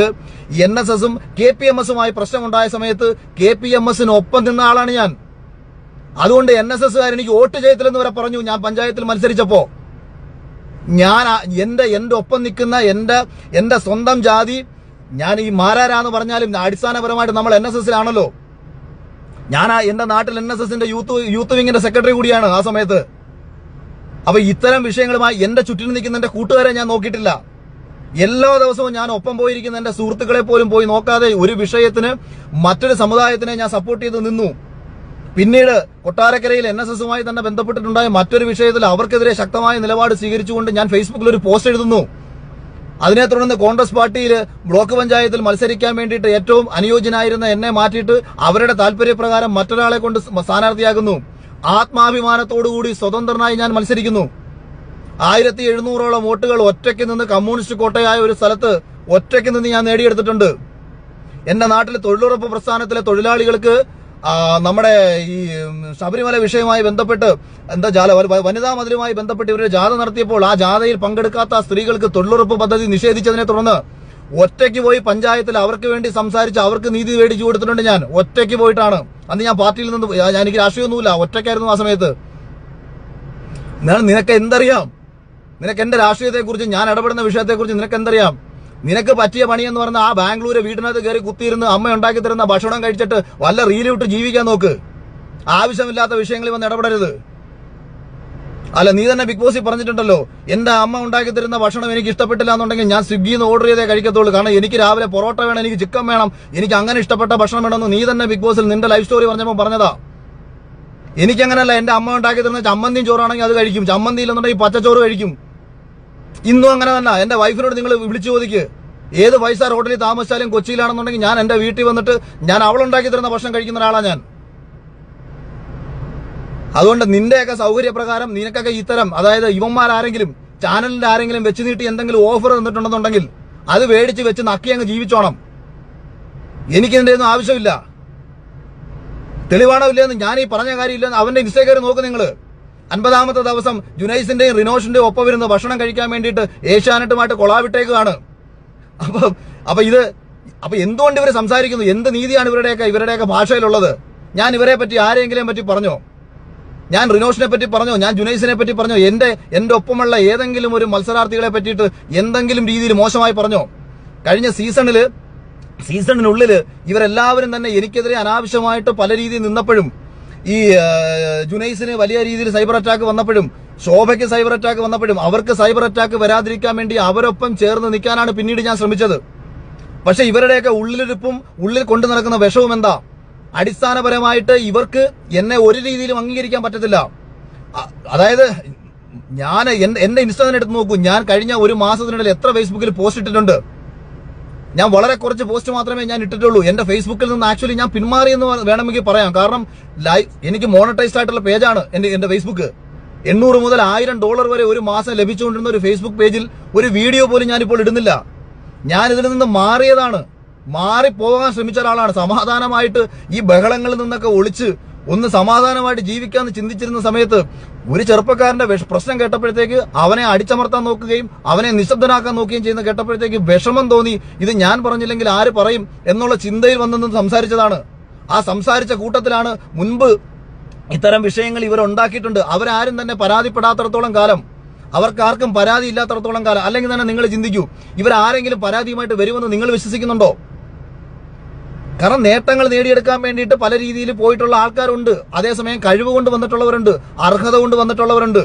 NSSും KPMSുമായി പ്രശ്നമുണ്ടായ സമയത്ത് KPMSന് ഒപ്പം നിന്ന ആളാണ് ഞാൻ. അതുകൊണ്ട് NSSകാർ എനിക്ക് വോട്ട് ചെയ്യത്തില്ലെന്ന് വരെ പറഞ്ഞു. ഞാൻ പഞ്ചായത്തിൽ മത്സരിച്ചപ്പോ ഞാൻ എന്റെ ഒപ്പം നിൽക്കുന്ന എന്റെ സ്വന്തം ജാതി, ഞാൻ ഈ മാരാരാന്ന് പറഞ്ഞാലും അടിസ്ഥാനപരമായിട്ട് നമ്മൾ NSSലാണല്ലോ. ഞാൻ എന്റെ നാട്ടിൽ NSSന്റെ യൂത്ത് വിങ്ങിന്റെ സെക്രട്ടറി കൂടിയാണ് ആ സമയത്ത്. അപ്പൊ ഇത്തരം വിഷയങ്ങളുമായി എന്റെ ചുറ്റിനും നിൽക്കുന്ന എന്റെ കൂട്ടുകാരെ ഞാൻ നോക്കിയിട്ടില്ല. എല്ലാ ദിവസവും ഞാൻ ഒപ്പം പോയിരിക്കുന്ന എന്റെ സുഹൃത്തുക്കളെ പോലും പോയി നോക്കാതെ ഒരു വിഷയത്തിന് മറ്റൊരു സമുദായത്തിനെ ഞാൻ സപ്പോർട്ട് ചെയ്ത് നിന്നു. പിന്നീട് കൊട്ടാരക്കരയിൽ NSSുമായി തന്നെ ബന്ധപ്പെട്ടിട്ടുണ്ടായ മറ്റൊരു വിഷയത്തിൽ അവർക്കെതിരെ ശക്തമായ നിലപാട് സ്വീകരിച്ചുകൊണ്ട് ഞാൻ ഫേസ്ബുക്കിൽ ഒരു പോസ്റ്റ് എഴുതുന്നു. അതിനെ തുടർന്ന് കോൺഗ്രസ് പാർട്ടിയിൽ ബ്ലോക്ക് പഞ്ചായത്തിൽ മത്സരിക്കാൻ വേണ്ടിയിട്ട് ഏറ്റവും അനുയോജ്യനായിരുന്ന എന്നെ മാറ്റിയിട്ട് അവരുടെ താല്പര്യപ്രകാരം മറ്റൊരാളെ കൊണ്ട് സ്ഥാനാർത്ഥിയാകുന്നു. ആത്മാഭിമാനത്തോടുകൂടി സ്വതന്ത്രനായി ഞാൻ മത്സരിക്കുന്നു. 1700ഓളം വോട്ടുകൾ ഒറ്റയ്ക്ക് നിന്ന് കമ്മ്യൂണിസ്റ്റ് കോട്ടയായ ഒരു സ്ഥലത്ത് ഒറ്റയ്ക്ക് നിന്ന് ഞാൻ നേടിയെടുത്തിട്ടുണ്ട്. എന്റെ നാട്ടിലെ തൊഴിലുറപ്പ് പ്രസ്ഥാനത്തിലെ തൊഴിലാളികൾക്ക് നമ്മുടെ ഈ ശബരിമല വിഷയവുമായി ബന്ധപ്പെട്ട് വനിതാ മതിലുമായി ബന്ധപ്പെട്ട് ഇവരുടെ ജാഥ നടത്തിയപ്പോൾ ആ ജാഥയിൽ പങ്കെടുക്കാത്ത സ്ത്രീകൾക്ക് തൊഴിലുറപ്പ് പദ്ധതി നിഷേധിച്ചതിനെ തുടർന്ന് ഒറ്റയ്ക്ക് പോയി പഞ്ചായത്തിൽ അവർക്ക് വേണ്ടി സംസാരിച്ച് അവർക്ക് നീതി മേടിച്ചു കൊടുത്തിട്ടുണ്ട്. ഞാൻ ഒറ്റയ്ക്ക് പോയിട്ടാണ്. അന്ന് ഞാൻ പാർട്ടിയിൽ നിന്ന് എനിക്ക് രാഷ്ട്രീയമൊന്നുമില്ല, ഒറ്റയ്ക്കായിരുന്നു ആ സമയത്ത്. നിനക്ക് എന്തറിയാം? നിനക്ക് എന്റെ രാഷ്ട്രീയത്തെക്കുറിച്ച്, ഞാൻ ഇടപെടുന്ന വിഷയത്തെക്കുറിച്ച് നിനക്ക് എന്തറിയാം? നിനക്ക് പറ്റിയ പണിയെന്ന് പറഞ്ഞാൽ ആ ബാംഗ്ലൂര് വീടിനകത്ത് കയറി കുത്തിയിരുന്ന് അമ്മ ഉണ്ടാക്കി തരുന്ന ഭക്ഷണം കഴിച്ചിട്ട് വല്ല റീലിട്ട് ജീവിക്കാൻ നോക്ക്. ആവശ്യമില്ലാത്ത വിഷയങ്ങളിൽ വന്ന് ഇടപെടരുത്. അല്ല, നീ തന്നെ ബിഗ് ബോസിൽ പറഞ്ഞിട്ടുണ്ടല്ലോ, എന്റെ അമ്മ ഉണ്ടാക്കി തരുന്ന ഭക്ഷണം എനിക്ക് ഇഷ്ടപ്പെട്ടില്ല എന്നുണ്ടെങ്കിൽ ഞാൻ സ്വിഗ്ഗിന്ന് ഓർഡർ ചെയ്തേ കഴിക്കത്തുള്ളൂ. കാരണം എനിക്ക് രാവിലെ പൊറോട്ട വേണം, എനിക്ക് ചിക്കൻ വേണം, എനിക്ക് അങ്ങനെ ഇഷ്ടപ്പെട്ട ഭക്ഷണം വേണമെന്ന് നീ തന്നെ ബിഗ് ബോസിൽ നിന്റെ ലൈഫ് സ്റ്റോറി പറഞ്ഞപ്പോൾ പറഞ്ഞതാ. എനിക്കങ്ങനല്ല. എന്റെ അമ്മ ഉണ്ടാക്കി തരുന്ന ചമ്മന്തിയും ചോറാണെങ്കിൽ അത് കഴിക്കും, ചമ്മന്തി ഇല്ലെന്നുണ്ടെങ്കിൽ പച്ചച്ചോറ് കഴിക്കും. ഇന്നും അങ്ങനെ തന്നെ. എന്റെ വൈഫിനോട് നിങ്ങൾ വിളിച്ചു ചോദിക്ക്, ഏത് 5 സ്റ്റാർ ഹോട്ടലിൽ താമസിച്ചാലും കൊച്ചിയിലാണെന്നുണ്ടെങ്കിൽ ഞാൻ എന്റെ വീട്ടിൽ വന്നിട്ട് ഞാൻ അവളുണ്ടാക്കി തരുന്ന ഭക്ഷണം കഴിക്കുന്ന ഒരാളാണ് ഞാൻ. അതുകൊണ്ട് നിന്റെയൊക്കെ സൗകര്യപ്രകാരം നിനക്കൊക്കെ ഇത്തരം, അതായത് ഇവന്മാരാരെങ്കിലും ചാനലിന്റെ ആരെങ്കിലും വെച്ച് നീട്ടി എന്തെങ്കിലും ഓഫർ തന്നിട്ടുണ്ടെന്നുണ്ടെങ്കിൽ അത് മേടിച്ച് വെച്ച് നക്കി അങ്ങ് ജീവിച്ചോണം. എനിക്കിതിന്റെ ഒന്നും ആവശ്യമില്ല. തെളിവാണോ ഇല്ലെന്ന് ഞാൻ ഈ പറഞ്ഞ കാര്യമില്ലെന്ന് അവന്റെ ഇൻസ്റ്റഗ്രാം നോക്ക് നിങ്ങൾ. 50ാമത്തെ ദിവസം ജുനൈസിന്റെയും റിനോഷിന്റെയും ഒപ്പം വരുന്ന ഭക്ഷണം കഴിക്കാൻ വേണ്ടിയിട്ട് ഏഷ്യാനെറ്റുമായിട്ട് കൊളാവിട്ടേക്കാണ്. അപ്പൊ എന്തുകൊണ്ട് ഇവർ സംസാരിക്കുന്നു? എന്ത് നീതിയാണ് ഇവരുടെയൊക്കെ ഭാഷയിലുള്ളത്? ഞാൻ ഇവരെ പറ്റി ആരെങ്കിലും പറ്റി പറഞ്ഞോ? ഞാൻ റിനോഷിനെ പറ്റി പറഞ്ഞോ? ഞാൻ ജുനൈസിനെ പറ്റി പറഞ്ഞോ? എന്റെ ഒപ്പമുള്ള ഏതെങ്കിലും ഒരു മത്സരാർത്ഥികളെ പറ്റിയിട്ട് എന്തെങ്കിലും രീതിയിൽ മോശമായി പറഞ്ഞോ? കഴിഞ്ഞ സീസണിനുള്ളിൽ ഇവരെല്ലാവരും തന്നെ എനിക്കെതിരെ അനാവശ്യമായിട്ട് പല രീതിയിൽ നിന്നപ്പോഴും, ഈ ജുനൈസിന് വലിയ രീതിയിൽ സൈബർ അറ്റാക്ക് വന്നപ്പോഴും, ശോഭയ്ക്ക് സൈബർ അറ്റാക്ക് വന്നപ്പോഴും അവർക്ക് സൈബർ അറ്റാക്ക് വരാതിരിക്കാൻ വേണ്ടി അവരൊപ്പം ചേർന്ന് നിൽക്കാനാണ് പിന്നീട് ഞാൻ ശ്രമിച്ചത്. പക്ഷെ ഇവരുടെയൊക്കെ ഉള്ളിലിരിപ്പും ഉള്ളിൽ കൊണ്ടു നടക്കുന്ന വിഷവും എന്താ? അടിസ്ഥാനപരമായിട്ട് ഇവർക്ക് എന്നെ ഒരു രീതിയിലും അംഗീകരിക്കാൻ പറ്റത്തില്ല. അതായത് ഞാൻ എന്റെ ഇൻസ്റ്റാഗ്രാം എടുത്ത് നോക്കൂ. ഞാൻ കഴിഞ്ഞ ഒരു മാസത്തിനിടയിൽ എത്ര ഫേസ്ബുക്കിൽ പോസ്റ്റ് ഇട്ടിട്ടുണ്ട്? ഞാൻ വളരെ കുറച്ച് പോസ്റ്റ് മാത്രമേ ഞാൻ ഇട്ടിട്ടുള്ളൂ. എന്റെ ഫേസ്ബുക്കിൽ നിന്ന് ആക്ച്വലി ഞാൻ പിന്മാറിയെന്ന് വേണമെങ്കിൽ പറയാം. കാരണം എനിക്ക് മോണറ്റൈസ്ഡ് ആയിട്ടുള്ള പേജാണ് എന്റെ ഫേസ്ബുക്ക്. $800 മുതൽ $1000 വരെ ഒരു മാസം ലഭിച്ചുകൊണ്ടിരുന്ന ഒരു ഫേസ്ബുക്ക് പേജിൽ ഒരു വീഡിയോ പോലും ഞാനിപ്പോൾ ഇടുന്നില്ല. ഞാൻ ഇതിൽ നിന്ന് മാറിപ്പോകാൻ ശ്രമിച്ച ഒരാളാണ്. സമാധാനമായിട്ട് ഈ ബഹളങ്ങളിൽ നിന്നൊക്കെ ഒളിച്ച് ഒന്ന് സമാധാനമായിട്ട് ജീവിക്കാന്ന് ചിന്തിച്ചിരുന്ന സമയത്ത് ഒരു ചെറുപ്പക്കാരന്റെ പ്രശ്നം കേട്ടപ്പോഴത്തേക്ക് അവനെ അടിച്ചമർത്താൻ നോക്കുകയും അവനെ നിശബ്ദനാക്കാൻ നോക്കുകയും ചെയ്യുന്ന കേട്ടപ്പോഴത്തേക്ക് വിഷമം തോന്നി. ഇത് ഞാൻ പറഞ്ഞില്ലെങ്കിൽ ആര് പറയും എന്നുള്ള ചിന്തയിൽ വന്നെന്ന് സംസാരിച്ചതാണ്. ആ സംസാരിച്ച കൂട്ടത്തിലാണ് മുൻപ് ഇത്തരം വിഷയങ്ങൾ ഇവർ ഉണ്ടാക്കിയിട്ടുണ്ട്. അവരാരും തന്നെ പരാതിപ്പെടാത്തിടത്തോളം കാലം, അവർക്കാർക്കും പരാതി ഇല്ലാത്തിടത്തോളം കാലം. അല്ലെങ്കിൽ തന്നെ നിങ്ങൾ ചിന്തിക്കൂ, ഇവരാരെങ്കിലും പരാതിയുമായിട്ട് വരുമെന്ന് നിങ്ങൾ വിശ്വസിക്കുന്നുണ്ടോ? കാരണം നേട്ടങ്ങൾ നേടിയെടുക്കാൻ വേണ്ടിയിട്ട് പല രീതിയിൽ പോയിട്ടുള്ള ആൾക്കാരുണ്ട്. അതേസമയം കഴിവ് കൊണ്ട് വന്നിട്ടുള്ളവരുണ്ട്, അർഹത കൊണ്ട് വന്നിട്ടുള്ളവരുണ്ട്.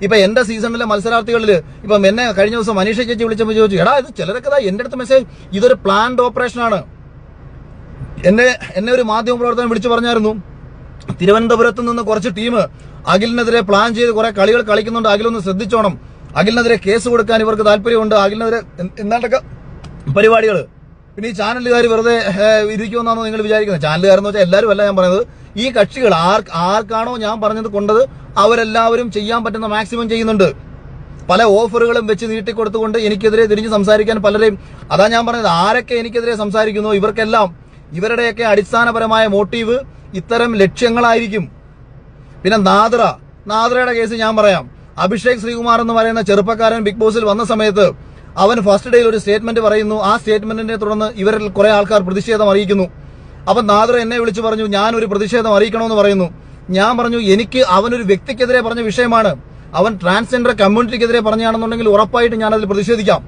ഇപ്പൊ എന്റെ സീസണിലെ മത്സരാർത്ഥികളിൽ ഇപ്പം എന്നെ കഴിഞ്ഞ ദിവസം മനീഷ ചേച്ചി വിളിച്ചപ്പോൾ ചോദിച്ചു, എടാ ഇത് ചിലരൊക്കെ എന്റെ അടുത്ത് മെസ്സേജ്, ഇതൊരു പ്ലാൻഡ് ഓപ്പറേഷനാണ്. എന്നെ ഒരു മാധ്യമ പ്രവർത്തകൻ വിളിച്ചു പറഞ്ഞായിരുന്നു, തിരുവനന്തപുരത്ത് നിന്ന് കുറച്ച് ടീം അഖിലിനെതിരെ പ്ലാൻ ചെയ്ത് കുറെ കളികൾ കളിക്കുന്നുണ്ട്, അഖിലൊന്ന് ശ്രദ്ധിച്ചോണം, അഖിലിനെതിരെ കേസ് കൊടുക്കാൻ ഇവർക്ക് താല്പര്യമുണ്ട്, അഖിലിനെതിരെ എന്നാണ്ടൊക്കെ പരിപാടികൾ. പിന്നെ ഈ ചാനലുകാർ വെറുതെ ഇരിക്കുമെന്നാണോ നിങ്ങൾ വിചാരിക്കുന്നത്? ചാനലുകാരെന്ന് വെച്ചാൽ എല്ലാവരും അല്ല ഞാൻ പറയുന്നത്. ഈ കക്ഷികൾ ആർക്കാണോ ഞാൻ പറഞ്ഞത് കൊണ്ടത് അവരെല്ലാവരും ചെയ്യാൻ പറ്റുന്ന മാക്സിമം ചെയ്യുന്നുണ്ട്. പല ഓഫറുകളും വെച്ച് നീട്ടിക്കൊടുത്തുകൊണ്ട് എനിക്കെതിരെ തിരിഞ്ഞ് സംസാരിക്കാൻ പലരെയും, അതാ ഞാൻ പറഞ്ഞത്, ആരൊക്കെ എനിക്കെതിരെ സംസാരിക്കുന്നു ഇവർക്കെല്ലാം ഇവരുടെയൊക്കെ അടിസ്ഥാനപരമായ മോട്ടീവ് ഇത്തരം ലക്ഷ്യങ്ങളായിരിക്കും. പിന്നെ നാദ്രയുടെ കേസ് ഞാൻ പറയാം. അഭിഷേക് ശ്രീകുമാർ എന്ന് പറയുന്ന ചെറുപ്പക്കാരൻ ബിഗ് ബോസിൽ വന്ന സമയത്ത് അവൻ ഫസ്റ്റ് ഡേയിൽ ഒരു സ്റ്റേറ്റ്മെന്റ് പറയുന്നു. ആ സ്റ്റേറ്റ്മെന്റിനെ തുടർന്ന് ഇവരിൽ കുറെ ആൾക്കാർ പ്രതിഷേധം അറിയിക്കുന്നു. അപ്പൊ നാദ്ര എന്നെ വിളിച്ചു പറഞ്ഞു, ഞാനൊരു പ്രതിഷേധം അറിയിക്കണമെന്ന് പറയുന്നു. ഞാൻ പറഞ്ഞു, എനിക്ക് അവനൊരു വ്യക്തിക്കെതിരെ പറഞ്ഞ വിഷയമാണ്, അവൻ ട്രാൻസ്ജെൻഡർ കമ്മ്യൂണിറ്റിക്കെതിരെ പറഞ്ഞാണെന്നുണ്ടെങ്കിൽ ഉറപ്പായിട്ട് ഞാൻ അതിൽ പ്രതിഷേധിക്കാം.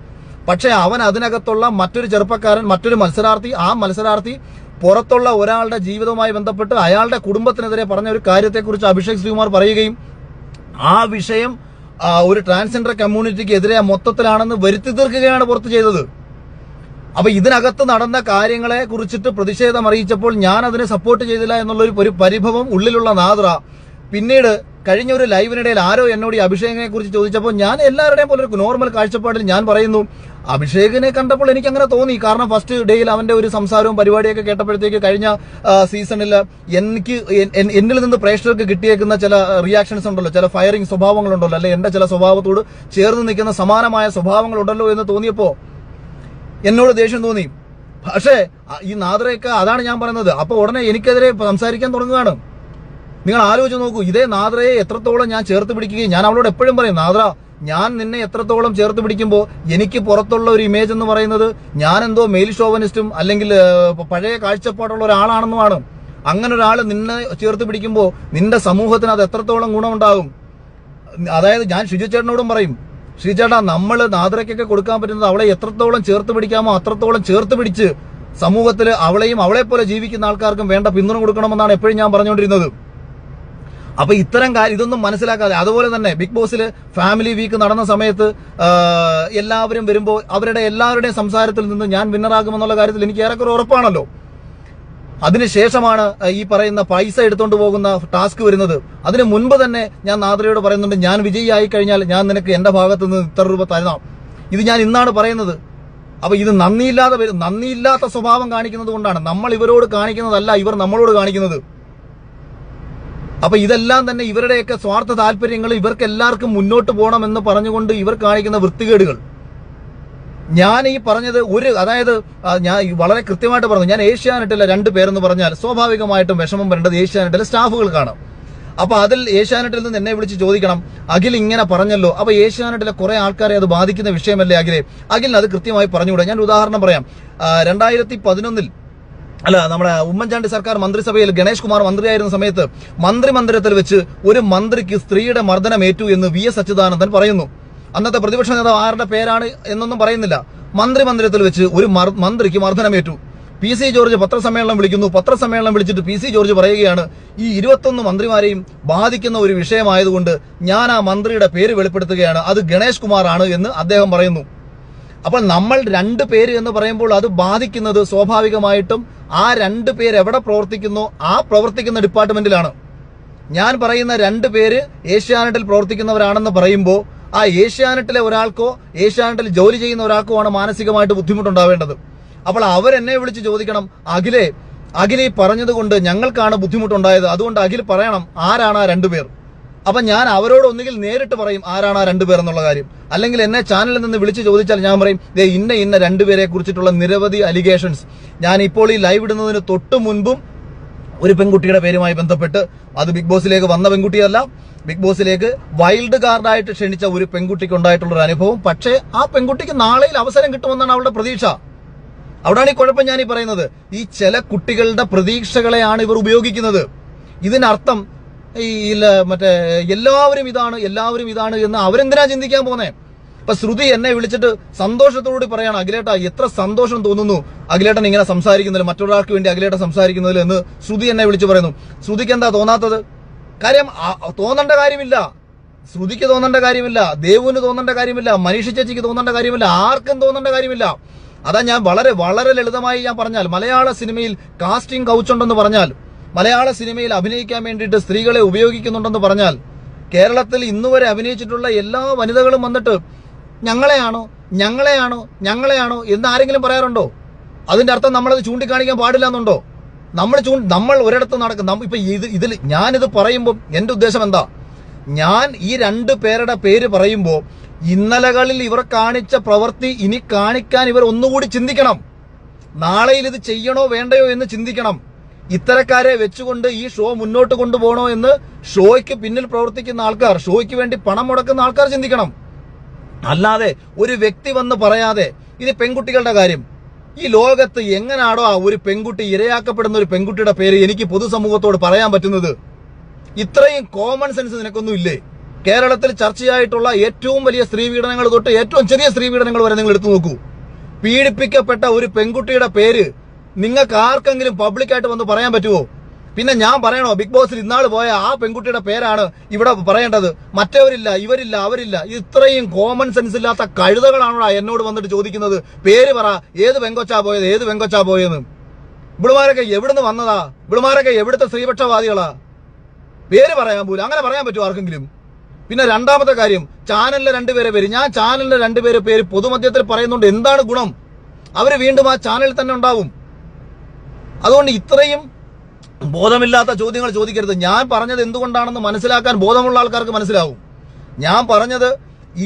പക്ഷേ അവൻ അതിനകത്തുള്ള മറ്റൊരു ചെറുപ്പക്കാരൻ, മറ്റൊരു മത്സരാർത്ഥി, ആ മത്സരാർത്ഥി പുറത്തുള്ള ഒരാളുടെ ജീവിതവുമായി ബന്ധപ്പെട്ട് അയാളുടെ കുടുംബത്തിനെതിരെ പറഞ്ഞ ഒരു കാര്യത്തെക്കുറിച്ച് അഭിഷേക് ശ്രീകുമാർ പറയുകയും ആ വിഷയം ഒരു ട്രാൻസ്ജെൻഡർ കമ്മ്യൂണിറ്റിക്ക് എതിരെ മൊത്തത്തിലാണെന്ന് വരുത്തി തീർക്കുകയാണ് പുറത്ത് ചെയ്തത്. അപ്പൊ ഇതിനകത്ത് നടന്ന കാര്യങ്ങളെ കുറിച്ചിട്ട് പ്രതിഷേധം അറിയിച്ചപ്പോൾ ഞാൻ അതിനെ സപ്പോർട്ട് ചെയ്തില്ല എന്നുള്ളൊരു പരിഭവം ഉള്ളിലുള്ള നാദ്ര പിന്നീട് കഴിഞ്ഞ ഒരു ലൈവിനിടയിൽ ആരോ എന്നോട് ഈ അഭിഷേകിനെ കുറിച്ച് ചോദിച്ചപ്പോൾ ഞാൻ എല്ലാവരുടെയും പോലെ ഒരു നോർമൽ കാഴ്ചപ്പാടിൽ ഞാൻ പറയുന്നു, അഭിഷേകിനെ കണ്ടപ്പോൾ എനിക്ക് അങ്ങനെ തോന്നി. കാരണം ഫസ്റ്റ് ഡേയിൽ അവന്റെ ഒരു സംസാരവും പരിപാടിയൊക്കെ കേട്ടപ്പോഴത്തേക്ക് കഴിഞ്ഞ സീസണിൽ എന്നിൽ നിന്ന് പ്രേക്ഷകർക്ക് കിട്ടിയേക്കുന്ന ചില റിയാക്ഷൻസ് ഉണ്ടല്ലോ, ചില ഫയറിംഗ് സ്വഭാവങ്ങളുണ്ടല്ലോ, അല്ലെ എന്റെ ചില സ്വഭാവത്തോട് ചേർന്ന് നിൽക്കുന്ന സമാനമായ സ്വഭാവങ്ങളുണ്ടല്ലോ എന്ന് തോന്നിയപ്പോ എന്നോട് ദേഷ്യം തോന്നി. പക്ഷേ ഈ നാദ്രയൊക്കെ അതാണ് ഞാൻ പറയുന്നത്. അപ്പൊ ഉടനെ എനിക്കെതിരെ സംസാരിക്കാൻ തുടങ്ങുകയാണ്. നിങ്ങൾ ആലോചിച്ച് നോക്കൂ, ഇതേ നാദ്രയെ എത്രത്തോളം ഞാൻ ചേർത്ത് പിടിക്കുകയും ഞാൻ അവളോട് എപ്പോഴും പറയും, നാദ്ര ഞാൻ നിന്നെ എത്രത്തോളം ചേർത്ത് പിടിക്കുമ്പോൾ എനിക്ക് പുറത്തുള്ള ഒരു ഇമേജ് എന്ന് പറയുന്നത് ഞാൻ എന്തോ മെയിൽ ഷോവനിസ്റ്റും അല്ലെങ്കിൽ പഴയ കാഴ്ചപ്പാടുള്ള ഒരാളാണെന്നുമാണ്. അങ്ങനെ ഒരാൾ നിന്നെ ചേർത്ത് പിടിക്കുമ്പോൾ നിന്റെ സമൂഹത്തിന് അത് എത്രത്തോളം ഗുണമുണ്ടാകും. അതായത് ഞാൻ ഷിജു ചേട്ടനോടും പറയും, ഷിജു ചേട്ടാ, നമ്മൾ നാദ്രയ്ക്കൊക്കെ കൊടുക്കാൻ പറ്റുന്നത് അവളെ എത്രത്തോളം ചേർത്ത് പിടിക്കാമോ അത്രത്തോളം ചേർത്ത് പിടിച്ച് സമൂഹത്തിൽ അവളെയും അവളെ പോലെ ജീവിക്കുന്ന ആൾക്കാർക്കും വേണ്ട പിന്തുണ കൊടുക്കണമെന്നാണ് എപ്പോഴും ഞാൻ പറഞ്ഞുകൊണ്ടിരുന്നത്. അപ്പൊ ഇത്തരം കാര്യം ഇതൊന്നും മനസ്സിലാക്കാതെ, അതുപോലെ തന്നെ ബിഗ് ബോസിൽ ഫാമിലി വീക്ക് നടന്ന സമയത്ത് എല്ലാവരും വരുമ്പോൾ അവരുടെ എല്ലാവരുടെയും സംസാരത്തിൽ നിന്ന് ഞാൻ വിന്നറാകുമെന്നുള്ള കാര്യത്തിൽ എനിക്ക് ഏറെക്കുറെ ഉറപ്പാണല്ലോ. അതിനുശേഷമാണ് ഈ പറയുന്ന പൈസ എടുത്തുകൊണ്ട് പോകുന്ന ടാസ്ക് വരുന്നത്. അതിന് മുൻപ് തന്നെ ഞാൻ നാദ്രയോട് പറയുന്നുണ്ട്, ഞാൻ വിജയിയായി കഴിഞ്ഞാൽ ഞാൻ നിനക്ക് എന്റെ ഭാഗത്ത് നിന്ന് ഇത്ര രൂപ തരണം. ഇത് ഞാൻ ഇന്നാണ് പറയുന്നത്. അപ്പൊ ഇത് നന്ദിയില്ലാത്ത സ്വഭാവം കാണിക്കുന്നത് കൊണ്ടാണ്. നമ്മൾ ഇവരോട് കാണിക്കുന്നതല്ല ഇവർ നമ്മളോട് കാണിക്കുന്നത്. അപ്പൊ ഇതെല്ലാം തന്നെ ഇവരുടെയൊക്കെ സ്വാർത്ഥ താല്പര്യങ്ങൾ, ഇവർക്ക് എല്ലാവർക്കും മുന്നോട്ട് പോകണമെന്ന് പറഞ്ഞുകൊണ്ട് ഇവർ കാണിക്കുന്ന വൃത്തികേടുകൾ. ഞാൻ ഈ പറഞ്ഞത് അതായത് ഞാൻ വളരെ കൃത്യമായിട്ട് പറഞ്ഞു, ഞാൻ ഏഷ്യാനെറ്റിലെ 2 പേരെന്ന് പറഞ്ഞാൽ സ്വാഭാവികമായിട്ടും വിഷമം വരേണ്ടത് ഏഷ്യാനെറ്റിലെ സ്റ്റാഫുകൾക്കാണ്. അപ്പൊ അതിൽ ഏഷ്യാനെറ്റിൽ നിന്ന് എന്നെ വിളിച്ച് ചോദിക്കണം, അഖിൽ ഇങ്ങനെ പറഞ്ഞല്ലോ, അപ്പൊ ഏഷ്യാനെറ്റിലെ കുറെ ആൾക്കാരെ അത് ബാധിക്കുന്ന വിഷയമല്ലേ അഖിലിന് അത് കൃത്യമായി പറഞ്ഞുകൂടെ? ഞാൻ ഉദാഹരണം പറയാം. 2011 നമ്മുടെ ഉമ്മൻചാണ്ടി സർക്കാർ മന്ത്രിസഭയിൽ ഗണേഷ് കുമാർ മന്ത്രിയായിരുന്ന സമയത്ത് മന്ത്രിമന്ദിരത്തിൽ വെച്ച് ഒരു മന്ത്രിക്ക് സ്ത്രീയുടെ മർദ്ദനമേറ്റു എന്ന് VS അച്യുതാനന്ദൻ പറയുന്നു. അന്നത്തെ പ്രതിപക്ഷ നേതാവ് ആരുടെ പേരാണ് എന്നൊന്നും പറയുന്നില്ല. മന്ത്രിമന്ദിരത്തിൽ വെച്ച് ഒരു മന്ത്രിക്ക് മർദ്ദനമേറ്റു. PC ജോർജ് പത്രസമ്മേളനം വിളിക്കുന്നു. പത്രസമ്മേളനം വിളിച്ചിട്ട് PC ജോർജ് പറയുകയാണ്, ഈ 21 മന്ത്രിമാരെയും ബാധിക്കുന്ന ഒരു വിഷയമായതുകൊണ്ട് ഞാൻ ആ മന്ത്രിയുടെ പേര് വെളിപ്പെടുത്തുകയാണ്, അത് ഗണേഷ് കുമാർ ആണ് എന്ന് അദ്ദേഹം പറയുന്നു. അപ്പോൾ നമ്മൾ 2 പേര് എന്ന് പറയുമ്പോൾ അത് ബാധിക്കുന്നത് സ്വാഭാവികമായിട്ടും ആ 2 പേര് എവിടെ പ്രവർത്തിക്കുന്നോ ആ പ്രവർത്തിക്കുന്ന ഡിപ്പാർട്ട്മെന്റിലാണ്. ഞാൻ പറയുന്ന 2 പേര് ഏഷ്യാനെറ്റിൽ പ്രവർത്തിക്കുന്നവരാണെന്ന് പറയുമ്പോൾ ആ ഏഷ്യാനെറ്റിലെ ഒരാൾക്കോ ഏഷ്യാനെറ്റിൽ ജോലി ചെയ്യുന്ന ഒരാൾക്കോ ആണ് മാനസികമായിട്ട് ബുദ്ധിമുട്ടുണ്ടാവേണ്ടത്. അപ്പോൾ അവരെന്നെ വിളിച്ച് ചോദിക്കണം, അഖിൽ ഈ പറഞ്ഞതുകൊണ്ട് ഞങ്ങൾക്കാണ് ബുദ്ധിമുട്ടുണ്ടായത്, അതുകൊണ്ട് അഖിൽ പറയണം ആരാണ് ആ 2 പേർ. അപ്പൊ ഞാൻ അവരോട് ഒന്നുകിൽ നേരിട്ട് പറയും ആരാണ് ആ 2 പേർ എന്നുള്ള കാര്യം, അല്ലെങ്കിൽ എന്നെ ചാനലിൽ നിന്ന് വിളിച്ച് ചോദിച്ചാൽ ഞാൻ പറയും, ഇന്ന 2 പേരെ കുറിച്ചിട്ടുള്ള നിരവധി അലിഗേഷൻസ്. ഞാൻ ഇപ്പോൾ ഈ ലൈവ് ഇടുന്നതിന് തൊട്ട് മുൻപും ഒരു പെൺകുട്ടിയുടെ പേരുമായി ബന്ധപ്പെട്ട്, അത് ബിഗ് ബോസിലേക്ക് വന്ന പെൺകുട്ടിയല്ല, ബിഗ് ബോസിലേക്ക് വൈൽഡ് കാർഡായിട്ട് ക്ഷണിച്ച ഒരു പെൺകുട്ടിക്ക് ഉണ്ടായിട്ടുള്ള ഒരു അനുഭവം. പക്ഷേ ആ പെൺകുട്ടിക്ക് നാളെയിൽ അവസരം കിട്ടുമെന്നാണ് അവളുടെ പ്രതീക്ഷ. അവിടെയാണ് ഈ കുഴപ്പം ഞാൻ ഈ പറയുന്നത്. ഈ ചില കുട്ടികളുടെ പ്രതീക്ഷകളെയാണ് ഇവർ ഉപയോഗിക്കുന്നത്. ഇതിനർത്ഥം മറ്റേ എല്ലാവരും ഇതാണ് എന്ന് അവരെന്തിനാ ചിന്തിക്കാൻ പോന്നേ? ഇപ്പൊ ശ്രുതി എന്നെ വിളിച്ചിട്ട് സന്തോഷത്തോടുകൂടി പറയാണ്, അഖിലേട്ട എത്ര സന്തോഷം തോന്നുന്നു അഖിലേട്ടൻ ഇങ്ങനെ സംസാരിക്കുന്നതിൽ, മറ്റൊരാൾക്ക് വേണ്ടി അഖിലേട്ടൻ സംസാരിക്കുന്നതിൽ എന്ന് ശ്രുതി എന്നെ വിളിച്ച് പറയുന്നു. ശ്രുതിക്ക് എന്താ തോന്നാത്തത്? കാര്യം തോന്നേണ്ട കാര്യമില്ല, ശ്രുതിക്ക് തോന്നേണ്ട കാര്യമില്ല, ദേവുവിന് തോന്നേണ്ട കാര്യമില്ല, മനീഷ ചേച്ചിക്ക് തോന്നേണ്ട കാര്യമില്ല, ആർക്കും തോന്നേണ്ട കാര്യമില്ല. അതാ ഞാൻ വളരെ വളരെ ലളിതമായി ഞാൻ പറഞ്ഞാൽ, മലയാള സിനിമയിൽ കാസ്റ്റിംഗ് കൗച്ചുണ്ടെന്ന് പറഞ്ഞാൽ, മലയാള സിനിമയിൽ അഭിനയിക്കാൻ വേണ്ടിയിട്ട് സ്ത്രീകളെ ഉപയോഗിക്കുന്നുണ്ടെന്ന് പറഞ്ഞാൽ, കേരളത്തിൽ ഇന്നുവരെ അഭിനയിച്ചിട്ടുള്ള എല്ലാ വനിതകളും വന്നിട്ട് ഞങ്ങളെയാണോ എന്ന് ആരെങ്കിലും പറയാറുണ്ടോ? അതിന്റെ അർത്ഥം നമ്മളത് ചൂണ്ടിക്കാണിക്കാൻ പാടില്ല എന്നുണ്ടോ? നമ്മൾ ഒരിടത്ത് നടക്കും. ഇപ്പൊ ഇതിൽ ഞാനിത് പറയുമ്പോൾ എന്റെ ഉദ്ദേശം എന്താ? ഞാൻ ഈ 2 പേരുടെ പേര് പറയുമ്പോൾ ഇന്നലകളിൽ ഇവർ കാണിച്ച പ്രവൃത്തി ഇനി കാണിക്കാൻ ഇവർ ഒന്നുകൂടി ചിന്തിക്കണം. നാളെയിൽ ഇത് ചെയ്യണോ വേണ്ടയോ എന്ന് ചിന്തിക്കണം. ഇത്തരക്കാരെ വെച്ചുകൊണ്ട് ഈ ഷോ മുന്നോട്ട് കൊണ്ടുപോകണോ എന്ന് ഷോയ്ക്ക് പിന്നിൽ പ്രവർത്തിക്കുന്ന ആൾക്കാർ, ഷോയ്ക്ക് വേണ്ടി പണം മുടക്കുന്ന ആൾക്കാർ ചിന്തിക്കണം. അല്ലാതെ ഒരു വ്യക്തി വന്ന് പറയാതെ, ഇത് പെൺകുട്ടികളുടെ കാര്യം, ഈ ലോകത്ത് എങ്ങനാണോ ഒരു പെൺകുട്ടി ഇരയാക്കപ്പെടുന്ന ഒരു പെൺകുട്ടിയുടെ പേര് എനിക്ക് പൊതുസമൂഹത്തോട് പറയാൻ പറ്റുന്നത്? ഇത്രയും കോമൺ സെൻസ് നിനക്കൊന്നും ഇല്ലേ? കേരളത്തിൽ ചർച്ചയായിട്ടുള്ള ഏറ്റവും വലിയ സ്ത്രീപീഡനങ്ങൾ തൊട്ട് ഏറ്റവും ചെറിയ സ്ത്രീപീഡനങ്ങൾ വരെ നിങ്ങൾ എടുത്തു നോക്കൂ. പീഡിപ്പിക്കപ്പെട്ട ഒരു പെൺകുട്ടിയുടെ പേര് നിങ്ങൾക്ക് ആർക്കെങ്കിലും പബ്ലിക്കായിട്ട് വന്ന് പറയാൻ പറ്റുമോ? പിന്നെ ഞാൻ പറയണോ ബിഗ് ബോസിൽ ഇന്നാള് പോയ ആ പെൺകുട്ടിയുടെ പേരാണ് ഇവിടെ പറയേണ്ടത്? മറ്റവരില്ല, ഇവരില്ല, അവരില്ല. ഇത്രയും കോമൺ സെൻസ് ഇല്ലാത്ത കഴുതകളാണോ എന്നോട് വന്നിട്ട് ചോദിക്കുന്നത് പേര് പറ, ഏത് പെങ്കൊച്ചാ പോയത്, ഏത് പെങ്കൊച്ചാ പോയെന്ന്? ഇവിടുമാരൊക്കെ എവിടുന്ന് വന്നതാ? ഇവിടുമാരൊക്കെ എവിടുത്തെ സ്ത്രീപക്ഷവാദികളാ? പേര് പറയാൻ പോലും അങ്ങനെ പറയാൻ പറ്റുമോ ആർക്കെങ്കിലും? പിന്നെ രണ്ടാമത്തെ കാര്യം, ചാനലിലെ 2 പേരെ പേര്, ഞാൻ ചാനലിലെ 2 പേരെ പേര് പൊതുമധ്യത്തിൽ പറയുന്നുണ്ട്. എന്താണ് ഗുണം? അവര് വീണ്ടും ആ ചാനലിൽ തന്നെ ഉണ്ടാവും. അതുകൊണ്ട് ഇത്രയും ബോധമില്ലാത്ത ചോദ്യങ്ങൾ ചോദിക്കരുത്. ഞാൻ പറഞ്ഞത് എന്തുകൊണ്ടാണെന്ന് മനസ്സിലാക്കാൻ ബോധമുള്ള ആൾക്കാർക്ക് മനസ്സിലാവും. ഞാൻ പറഞ്ഞത്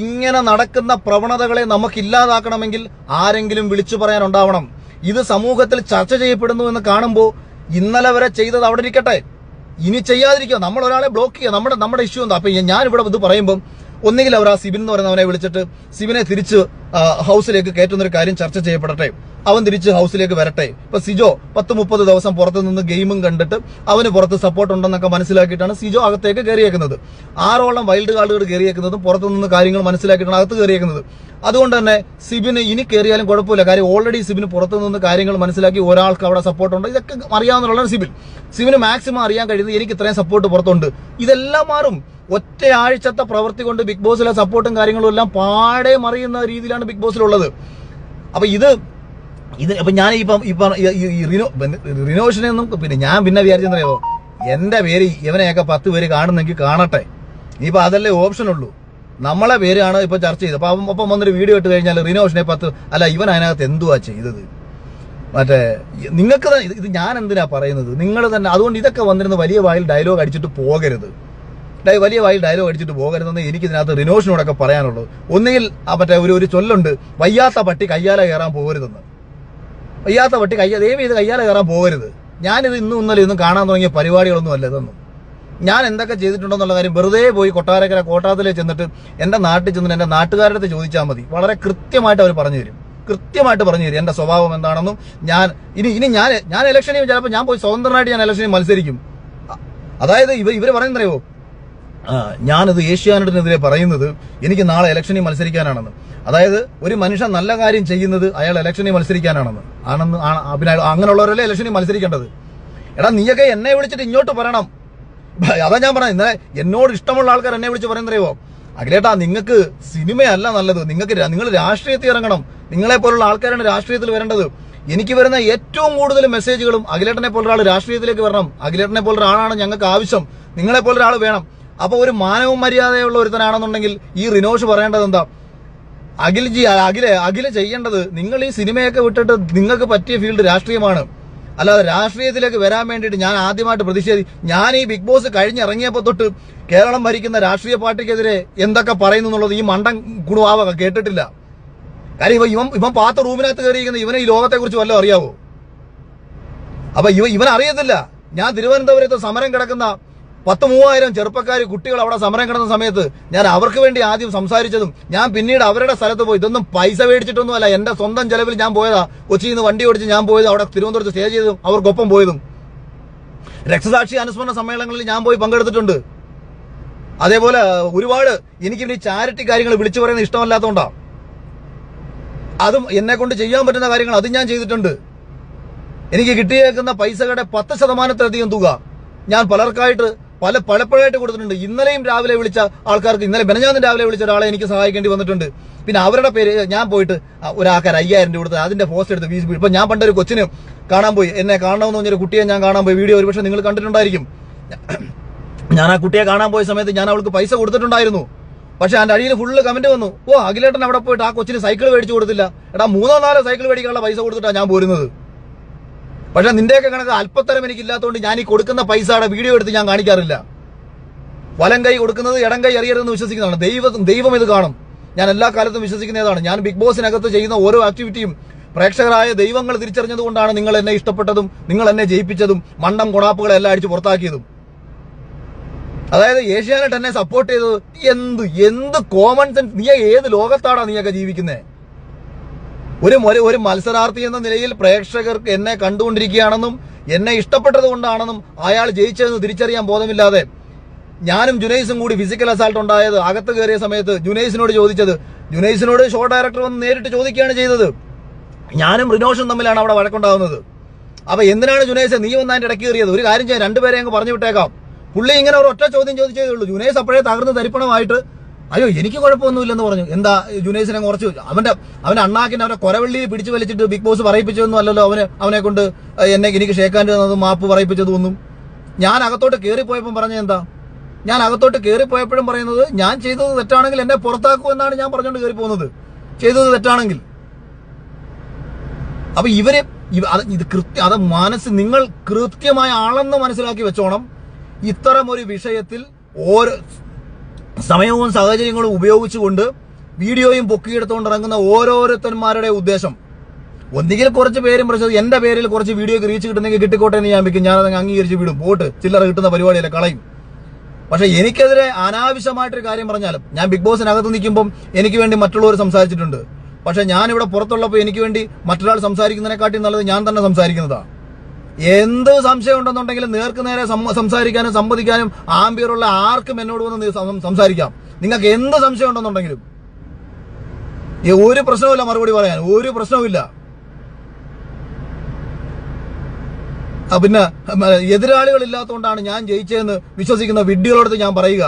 ഇങ്ങനെ നടക്കുന്ന പ്രവണതകളെ നമുക്ക് ഇല്ലാതാക്കണമെങ്കിൽ ആരെങ്കിലും വിളിച്ചു പറയാനുണ്ടാവണം. ഇത് സമൂഹത്തിൽ ചർച്ച ചെയ്യപ്പെടുന്നു എന്ന് കാണുമ്പോൾ ഇന്നലെ വരെ ചെയ്തത് അവിടെ ഇരിക്കട്ടെ, ഇനി ചെയ്യാതിരിക്കുക. നമ്മൾ ഒരാളെ ബ്ലോക്ക് ചെയ്യുക, നമ്മുടെ ഇഷ്യൂ എന്താ? അപ്പൊ ഞാൻ ഇവിടെ ഇത് പറയുമ്പോൾ ഒന്നുകിൽ അവർ ആ സിബിൻ എന്ന് പറയുന്നവനെ വിളിച്ചിട്ട് സിബിനെ തിരിച്ച് ഹൗസിലേക്ക് കയറ്റുന്നൊരു കാര്യം ചർച്ച ചെയ്യപ്പെടട്ടെ, അവൻ തിരിച്ച് ഹൗസിലേക്ക് വരട്ടെ. ഇപ്പൊ സിജോ 10-30 ദിവസം പുറത്തു നിന്ന് ഗെയിമും കണ്ടിട്ട് അവന് പുറത്ത് സപ്പോർട്ട് ഉണ്ടെന്നൊക്കെ മനസ്സിലാക്കിയിട്ടാണ് സിജോ അകത്തേക്ക് കയറിയേക്കുന്നത്. 6ഓളം വൈൽഡ് കാർഡുകൾ കയറിയേക്കുന്നതും പുറത്തു നിന്ന് കാര്യങ്ങൾ മനസ്സിലാക്കിയിട്ടാണ് അകത്ത് കയറിയേക്കുന്നത്. അതുകൊണ്ട് തന്നെ സിബിന് ഇനി കയറിയാലും കുഴപ്പമില്ല. കാര്യം ഓൾറെഡി സിബിന് പുറത്തു നിന്ന് കാര്യങ്ങൾ മനസ്സിലാക്കി ഒരാൾക്ക് അവിടെ സപ്പോർട്ടുണ്ട്, ഇതൊക്കെ അറിയാവുന്നതാണ് സിബിന് മാക്സിമം അറിയാൻ കഴിയുന്നത് എനിക്ക് ഇത്രയും സപ്പോർട്ട് പുറത്തുണ്ട്. ഇതെല്ലാം മാറും. ഒറ്റ ആഴ്ചത്തെ പ്രവൃത്തി കൊണ്ട് ബിഗ് ബോസിലെ സപ്പോർട്ടും കാര്യങ്ങളും എല്ലാം പാടെ മറിയുന്ന രീതിയിലാണ് ബിഗ് ബോസിലുള്ളത്. അപ്പൊ അപ്പൊ ഞാൻ റിനോഷനെ ഒന്നും പിന്നെ ഞാൻ വിചാരിച്ചെന്നറിയോ, എന്റെ പേര് ഇവനെയൊക്കെ 10 പേര് കാണുന്നെങ്കിൽ കാണട്ടെ. ഇനിയിപ്പോ അതല്ലേ ഓപ്ഷൻ ഉള്ളൂ. നമ്മളെ പേരാണ് ഇപ്പൊ ചർച്ച ചെയ്തത്. അപ്പൊ ഒപ്പം വന്നൊരു വീഡിയോ ഇട്ട് കഴിഞ്ഞാൽ റിനോഷനെ 10 അല്ല ഇവൻ അതിനകത്ത് എന്തുവാ ചെയ്തത്? മറ്റേ നിങ്ങൾക്ക് ഇത് ഞാൻ എന്തിനാ പറയുന്നത്? നിങ്ങൾ തന്നെ. അതുകൊണ്ട് ഇതൊക്കെ വന്നിരുന്ന വലിയ വായിൽ ഡയലോഗ് അടിച്ചിട്ട് പോകരുത്, പോകരുതെന്ന് എനിക്ക് ഇതിനകത്ത് റിനോഷിനോടൊക്കെ പറയാനുള്ളൂ. ഒന്നുകിൽ മറ്റേ ഒരു ചൊല്ലുണ്ട്, വയ്യാത്ത പട്ടി കയ്യാല കയറാൻ പോകരുതെന്ന്. വയ്യാത്ത പട്ടി ദയവ് ഇത് കയ്യാല കയറാൻ പോകരുത്. ഞാനിത് ഇന്നും ഇന്നലെ ഒന്നും കാണാൻ തുടങ്ങിയ പരിപാടികളൊന്നും അല്ല ഇതൊന്നും. ഞാൻ എന്തൊക്കെ ചെയ്തിട്ടുണ്ടെന്നുള്ള കാര്യം വെറുതെ പോയി കൊട്ടാരക്കര കോട്ടാത്തിലേക്ക് ചെന്നിട്ട് എന്റെ നാട്ടിൽ ചെന്നിട്ട് എന്റെ നാട്ടുകാരുടെ അടുത്ത് ചോദിച്ചാൽ മതി. വളരെ കൃത്യമായിട്ട് അവർ പറഞ്ഞു തരും, എന്റെ സ്വഭാവം എന്താണെന്നും. ഇനി ഞാൻ ഇലക്ഷനിൽ ചിലപ്പോൾ ഞാൻ പോയി സ്വതന്ത്രമായിട്ട് ഞാൻ ഇലക്ഷനിൽ മത്സരിക്കും. അതായത് ഇവര് പറയുന്നറിയോ, ഞാനത് ഏഷ്യാനെറ്റിനെതിരെ പറയുന്നത് എനിക്ക് നാളെ ഇലക്ഷനിൽ മത്സരിക്കാനാണെന്ന്. അതായത് ഒരു മനുഷ്യൻ നല്ല കാര്യം ചെയ്യുന്നത് അയാൾ ഇലക്ഷനിൽ മത്സരിക്കാനാണെന്ന് പിന്നെ അങ്ങനെയുള്ളവരല്ലേ ഇലക്ഷനിൽ മത്സരിക്കേണ്ടത്. എടാ നീയൊക്കെ എന്നെ വിളിച്ചിട്ട് ഇങ്ങോട്ട് പറയണം. അതാ ഞാൻ പറഞ്ഞത്, ഇന്നലെ എന്നോട് ഇഷ്ടമുള്ള ആൾക്കാർ എന്നെ വിളിച്ച് പറയുന്നറിയോ, അഖിലേട്ടാ നിങ്ങൾക്ക് സിനിമയല്ല നല്ലത്, നിങ്ങൾ രാഷ്ട്രീയത്തിൽ ഇറങ്ങണം, നിങ്ങളെ പോലുള്ള ആൾക്കാരാണ് രാഷ്ട്രീയത്തിൽ വരേണ്ടത്. എനിക്ക് വരുന്ന ഏറ്റവും കൂടുതൽ മെസ്സേജുകളും അഖിലേട്ടനെ പോലൊരാൾ രാഷ്ട്രീയത്തിലേക്ക് വരണം, അഖിലേട്ടനെ പോലൊരു ആളാണ് ഞങ്ങൾക്ക് ആവശ്യം, നിങ്ങളെ പോലൊരാൾ വേണം. അപ്പൊ ഒരു മാനവും മര്യാദയുള്ള ഒരുത്തനാണെന്നുണ്ടെങ്കിൽ ഈ റിനോഷ് പറയേണ്ടത് എന്താ, അഖില ചെയ്യേണ്ടത് നിങ്ങൾ ഈ സിനിമയൊക്കെ വിട്ടിട്ട് നിങ്ങൾക്ക് പറ്റിയ ഫീൽഡ് രാഷ്ട്രീയമാണ്. അല്ലാതെ രാഷ്ട്രീയത്തിലേക്ക് വരാൻ വേണ്ടിയിട്ട് ഞാൻ ആദ്യമായിട്ട് ഞാൻ ഈ ബിഗ് ബോസ് കഴിഞ്ഞിറങ്ങിയപ്പോൾ തൊട്ട് കേരളം ഭരിക്കുന്ന രാഷ്ട്രീയ പാർട്ടിക്കെതിരെ എന്തൊക്കെ പറയുന്നു എന്നുള്ളത് ഈ മണ്ടൻ ഗുണവാവ കേട്ടിട്ടില്ല. കാര്യം ഇവൻ പാത്ത റൂമിനകത്ത് കയറിയിരിക്കുന്ന ഇവനെ ഈ ലോകത്തെ കുറിച്ച് വല്ലതും അറിയാവോ? അപ്പൊ ഇവൻ അറിയത്തില്ല. ഞാൻ തിരുവനന്തപുരത്ത് സമരം കിടക്കുന്ന 10,000-3000 ചെറുപ്പക്കാർ കുട്ടികൾ അവിടെ സമരം കിടന്ന സമയത്ത് ഞാൻ അവർക്ക് വേണ്ടി ആദ്യം സംസാരിച്ചതും ഞാൻ പിന്നീട് അവരുടെ സ്ഥലത്ത് പോയി, ഇതൊന്നും പൈസ മേടിച്ചിട്ടൊന്നും അല്ല, എന്റെ സ്വന്തം ചെലവിൽ ഞാൻ പോയതാ. കൊച്ചിയിൽ നിന്ന് വണ്ടി ഓടിച്ച് ഞാൻ പോയത്, അവിടെ തിരുവനന്തപുരത്ത് സ്റ്റേ ചെയ്തതും അവർക്കൊപ്പം പോയതും. രക്തസാക്ഷി അനുസ്മരണ സമ്മേളനങ്ങളിൽ ഞാൻ പോയി പങ്കെടുത്തിട്ടുണ്ട്. അതേപോലെ ഒരുപാട് എനിക്ക് ഈ ചാരിറ്റി കാര്യങ്ങൾ വിളിച്ചു പറയുന്നത് ഇഷ്ടമല്ലാത്തതുകൊണ്ടാ. അതും എന്നെ കൊണ്ട് ചെയ്യാൻ പറ്റുന്ന കാര്യങ്ങൾ അതും ഞാൻ ചെയ്തിട്ടുണ്ട്. എനിക്ക് കിട്ടിയേക്കുന്ന പൈസകളുടെ 10%-ലധികം തുക ഞാൻ പലർക്കായിട്ട് പലപ്പോഴായിട്ട് കൊടുത്തിട്ടുണ്ട്. ഇന്നലെയും രാവിലെ വിളിച്ച ആൾക്കാർക്ക്, ഇന്നലെ ബെനഞ്ഞാന്നും രാവിലെ വിളിച്ച ഒരാളെ എനിക്ക് സഹായിക്കേണ്ടി വന്നിട്ടുണ്ട്. പിന്നെ അവരുടെ പേര് ഞാൻ പോയിട്ട് ഒരാൾക്കാർ 5000 രൂപ കൊടുത്ത് അതിന്റെ പോസ്റ്റ് എടുത്ത് വീസ്. ഇപ്പൊ ഞാൻ പണ്ടൊരു കൊച്ചിന് കാണാൻ പോയി, എന്നെ കാണണമെന്ന് പറഞ്ഞൊരു കുട്ടിയെ ഞാൻ കാണാൻ പോയി, വീഡിയോ ഒരുപക്ഷെ നിങ്ങൾ കണ്ടിട്ടുണ്ടായിരിക്കും. ഞാൻ ആ കുട്ടിയെ കാണാൻ പോയ സമയത്ത് ഞാൻ അവൾക്ക് പൈസ കൊടുത്തിട്ടുണ്ടായിരുന്നു. പക്ഷെ അതിന്റെ അടിയിൽ ഫുള്ള് കമന്റ് വന്നു, ഓ അഖിലേട്ടൻ അവിടെ പോയിട്ട് ആ കൊച്ചിന് സൈക്കിൾ മേടിച്ചു കൊടുത്തില്ല. എടാ 3-4 സൈക്കിൾ മേടിക്കാനുള്ള പൈസ കൊടുത്തിട്ടാണ് ഞാൻ പോരുന്നത്. പക്ഷെ നിന്റെയൊക്കെ കണക്ക് അല്പത്തരം എനിക്കില്ലാത്തതുകൊണ്ട് ഞാൻ ഈ കൊടുക്കുന്ന പൈസയുടെ വീഡിയോ എടുത്ത് ഞാൻ കാണിക്കാറില്ല. വലം കൈ കൊടുക്കുന്നത് ഇടം കൈ അറിയരുതെന്ന് വിശ്വസിക്കുന്നതാണ്. ദൈവം ഇത് കാണും. ഞാൻ എല്ലാ കാലത്തും വിശ്വസിക്കുന്നതാണ്. ഞാൻ ബിഗ് ബോസിനകത്ത് ചെയ്യുന്ന ഓരോ ആക്ടിവിറ്റിയും പ്രേക്ഷകരായ ദൈവങ്ങൾ തിരിച്ചറിഞ്ഞതുകൊണ്ടാണ് നിങ്ങൾ എന്നെ ഇഷ്ടപ്പെട്ടതും നിങ്ങൾ എന്നെ ജയിപ്പിച്ചതും മണ്ടം കൊണാപ്പുകളെ എല്ലാം അടിച്ച് പുറത്താക്കിയതും. അതായത് ഏഷ്യാനെറ്റ് എന്നെ സപ്പോർട്ട് ചെയ്തത് എന്ത് കോമൺ സെൻസ്. നീ ഏത് ലോകത്താടാ നീയൊക്കെ ജീവിക്കുന്നത്? ഒരു മത്സരാർത്ഥി എന്ന നിലയിൽ പ്രേക്ഷകർക്ക് എന്നെ കണ്ടുകൊണ്ടിരിക്കുകയാണെന്നും എന്നെ ഇഷ്ടപ്പെട്ടത് കൊണ്ടാണെന്നും അയാൾ ജയിച്ചതെന്ന് തിരിച്ചറിയാൻ ബോധമില്ലാതെ ഞാനും ജുനൈസും കൂടി ഫിസിക്കൽ അസാൾട്ട് ഉണ്ടായത് അകത്ത് കയറിയ സമയത്ത് ജുനൈസിനോട് ചോദിച്ചത്, ജുനൈസിനോട് ഷോ ഡയറക്ടർ വന്ന് നേരിട്ട് ചോദിക്കുകയാണ് ചെയ്തത്. ഞാനും റിനോഷും തമ്മിലാണ് അവിടെ വഴക്കുണ്ടാകുന്നത്. അപ്പൊ എന്തിനാണ് ജുനൈസ് നീ വന്ന് അതിന്റെ ഇടയ്ക്ക് കയറിയത്? ഒരു കാര്യം ചെയ്യാൻ രണ്ടുപേരെ അങ്ങ് പറഞ്ഞു വിട്ടേക്കാം. പുള്ളി ഇങ്ങനെ ഒരു ഒറ്റ ചോദ്യം ചോദിച്ചേ ഉള്ളൂ. ജുനൈസ് അപ്പോഴേ തകർന്ന് തരിപ്പണമായിട്ട് അയ്യോ എനിക്ക് കുഴപ്പമൊന്നുമില്ലെന്ന് പറഞ്ഞു. എന്താ ജുനൈസിനെ കുറച്ച് അവന്റെ അണ്ണാക്കിനെ അവന്റെ കൊരവള്ളിയിൽ പിടിച്ചു വലിച്ചിട്ട് ബിഗ് ബോസ് പറയിപ്പിച്ചതൊന്നും അല്ലല്ലോ. അവനെ കൊണ്ട് എനിക്ക് ഷേക്കാൻ്റെ മാപ്പ് പറയിപ്പിച്ചതൊന്നും. ഞാൻ അകത്തോട്ട് കയറിപ്പോയപ്പോൾ പറഞ്ഞ എന്താ? ഞാൻ അകത്തോട്ട് കയറിപ്പോയപ്പോഴും പറയുന്നത് ഞാൻ ചെയ്തത് തെറ്റാണെങ്കിൽ എന്നെ പുറത്താക്കൂ എന്നാണ് ഞാൻ പറഞ്ഞുകൊണ്ട് കയറി പോകുന്നത്, ചെയ്തത് തെറ്റാണെങ്കിൽ. അപ്പൊ അത് നിങ്ങൾ കൃത്യമായ ആളെന്ന് മനസ്സിലാക്കി വെച്ചോണം. ഇത്തരം ഒരു വിഷയത്തിൽ ഓരോ സമയവും സാഹചര്യങ്ങളും ഉപയോഗിച്ചുകൊണ്ട് വീഡിയോയും പൊക്കിയെടുത്തുകൊണ്ട് ഇറങ്ങുന്ന ഓരോരുത്തന്മാരുടെ ഉദ്ദേശം ഒന്നുകിൽ കുറച്ച് പേരും പ്രശ്നം എന്റെ പേരിൽ കുറച്ച് വീഡിയോക്ക് റീച്ച് കിട്ടുന്നെങ്കിൽ കിട്ടിക്കോട്ടെ എന്ന് ഞാൻ വെക്കും. ഞാനത് അംഗീകരിച്ച് വിടും. പോട്ട് ചില്ലറ കിട്ടുന്ന പരിപാടിയല്ല, കളയും. പക്ഷെ എനിക്കെതിരെ അനാവശ്യമായിട്ടൊരു കാര്യം പറഞ്ഞാലും ഞാൻ ബിഗ് ബോസിനകത്ത് നിൽക്കുമ്പം എനിക്ക് വേണ്ടി മറ്റുള്ളവർ സംസാരിച്ചിട്ടുണ്ട്. പക്ഷെ ഞാനിവിടെ പുറത്തുള്ളപ്പോൾ എനിക്ക് വേണ്ടി മറ്റൊരാൾ സംസാരിക്കുന്നതിനെക്കാട്ടി നല്ലത് ഞാൻ തന്നെ സംസാരിക്കുന്നതാണ്. എന്ത് സംശയം ഉണ്ടെന്നുണ്ടെങ്കിലും നേർക്ക് നേരെ സംസാരിക്കാനും സമ്മതിക്കാനും ആംബിയറുള്ള ആർക്കും എന്നോട് വന്ന് സംസാരിക്കാം. നിങ്ങൾക്ക് എന്ത് സംശയം ഉണ്ടെന്നുണ്ടെങ്കിലും ഒരു പ്രശ്നവുമില്ല, മറുപടി പറയാൻ ഒരു പ്രശ്നവുമില്ല. പിന്നെ എതിരാളികൾ ഇല്ലാത്തതുകൊണ്ടാണ് ഞാൻ ജയിച്ചതെന്ന് വിശ്വസിക്കുന്ന വിഡ്ഢികളോട് ഞാൻ പറയുക,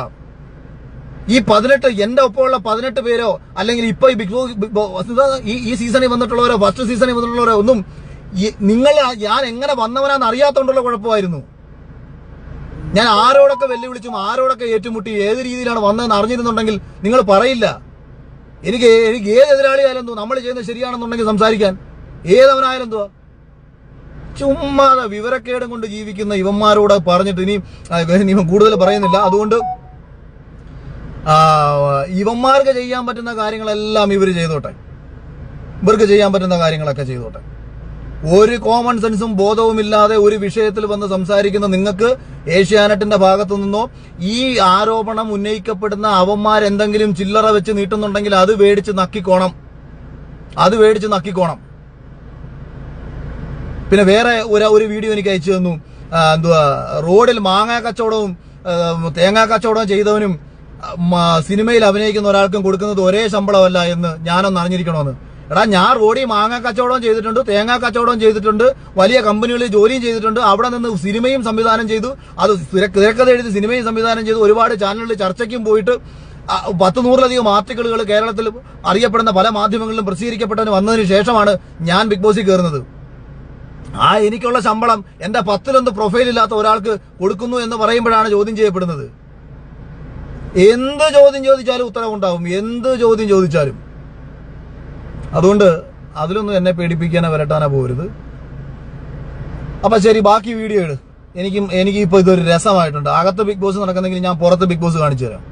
ഈ 18 എന്റെ ഒപ്പമുള്ള 18 പേരോ അല്ലെങ്കിൽ ഇപ്പൊ ഈ ഈ സീസണിൽ വന്നിട്ടുള്ളവരോ ഫസ്റ്റ് സീസണിൽ വന്നിട്ടുള്ളവരോ ഒന്നും ഞാൻ എങ്ങനെ വന്നവനാന്ന് അറിയാത്തോണ്ടുള്ള കുഴപ്പമായിരുന്നു. ഞാൻ ആരോടൊക്കെ വെല്ലുവിളിച്ചും ആരോടൊക്കെ ഏറ്റുമുട്ടി ഏത് രീതിയിലാണ് വന്നതെന്ന് അറിഞ്ഞിരുന്നുണ്ടെങ്കിൽ നിങ്ങൾ പറയില്ല. എനിക്ക് ഏത് എതിരാളിയായാലും എന്തോ നമ്മൾ ചെയ്യുന്നത് ശരിയാണെന്നുണ്ടെങ്കിൽ സംസാരിക്കാൻ ഏതവനായാലും എന്തുവാ. ചുമ്മാതെ വിവരക്കേടും കൊണ്ട് ജീവിക്കുന്ന ഇവന്മാരോട് പറഞ്ഞിട്ട് ഇനി കൂടുതൽ പറയുന്നില്ല. അതുകൊണ്ട് ഇവന്മാർക്ക് ചെയ്യാൻ പറ്റുന്ന കാര്യങ്ങളെല്ലാം ഇവർ ചെയ്തോട്ടെ, ഇവർക്ക് ചെയ്യാൻ പറ്റുന്ന കാര്യങ്ങളൊക്കെ ചെയ്തോട്ടെ. ഒരു കോമൺ സെൻസും ബോധവും ഇല്ലാതെ ഒരു വിഷയത്തിൽ വന്ന് സംസാരിക്കുന്ന നിങ്ങൾക്ക് ഏഷ്യാനെറ്റിന്റെ ഭാഗത്തു നിന്നോ ഈ ആരോപണം ഉന്നയിക്കപ്പെടുന്ന അവന്മാരെന്തെങ്കിലും ചില്ലറ വെച്ച് നീട്ടുന്നുണ്ടെങ്കിൽ അത് മേടിച്ച് നക്കിക്കോണം. പിന്നെ വേറെ ഒരു വീഡിയോ എനിക്ക് അയച്ചു തന്നു. റോഡിൽ മാങ്ങാ കച്ചവടവും തേങ്ങാ കച്ചവടവും ചെയ്തവനും സിനിമയിൽ അഭിനയിക്കുന്ന ഒരാൾക്കും കൊടുക്കുന്നത് ഒരേ ശമ്പളമല്ല എന്ന് ഞാനൊന്ന് അറിഞ്ഞിരിക്കണമെന്ന്. എടാ, ഞാൻ റോഡിൽ മാങ്ങാ കച്ചവടവും ചെയ്തിട്ടുണ്ട്, തേങ്ങാ കച്ചവടവും ചെയ്തിട്ടുണ്ട്, വലിയ കമ്പനികളിൽ ജോലിയും ചെയ്തിട്ടുണ്ട്. അവിടെ നിന്ന് സിനിമയും സംവിധാനം ചെയ്തു, അത് തിരക്കഥ എഴുതി സിനിമയും സംവിധാനം ചെയ്തു, ഒരുപാട് ചാനലുകളിൽ ചർച്ചയ്ക്കും പോയിട്ട് 100-100ലധികം ആർട്ടിക്കിളുകൾ കേരളത്തിൽ അറിയപ്പെടുന്ന പല മാധ്യമങ്ങളിലും പ്രസിദ്ധീകരിക്കപ്പെട്ടതിന് വന്നതിന് ശേഷമാണ് ഞാൻ ബിഗ് ബോസിൽ കയറുന്നത്. എനിക്കുള്ള ശമ്പളം എന്റെ 10-1 പ്രൊഫൈൽ ഇല്ലാത്ത ഒരാൾക്ക് കൊടുക്കുന്നു എന്ന് പറയുമ്പോഴാണ് ചോദ്യം ചെയ്യപ്പെടുന്നത്. എന്ത് ചോദ്യം ചോദിച്ചാലും ഉത്തരവുണ്ടാവും, എന്ത് ചോദ്യം ചോദിച്ചാലും. അതുകൊണ്ട് അതിലൊന്നും എന്നെ പേടിപ്പിക്കാനോ വരട്ടാനോ പോകരുത്. അപ്പൊ ശരി, ബാക്കി വീഡിയോ ഇട്. എനിക്ക് ഇപ്പൊ ഇതൊരു രസമായിട്ടുണ്ട്. അകത്ത് ബിഗ് ബോസ് നടക്കുന്നെങ്കിൽ ഞാൻ പുറത്ത് ബിഗ് ബോസ് കാണിച്ചു തരാം.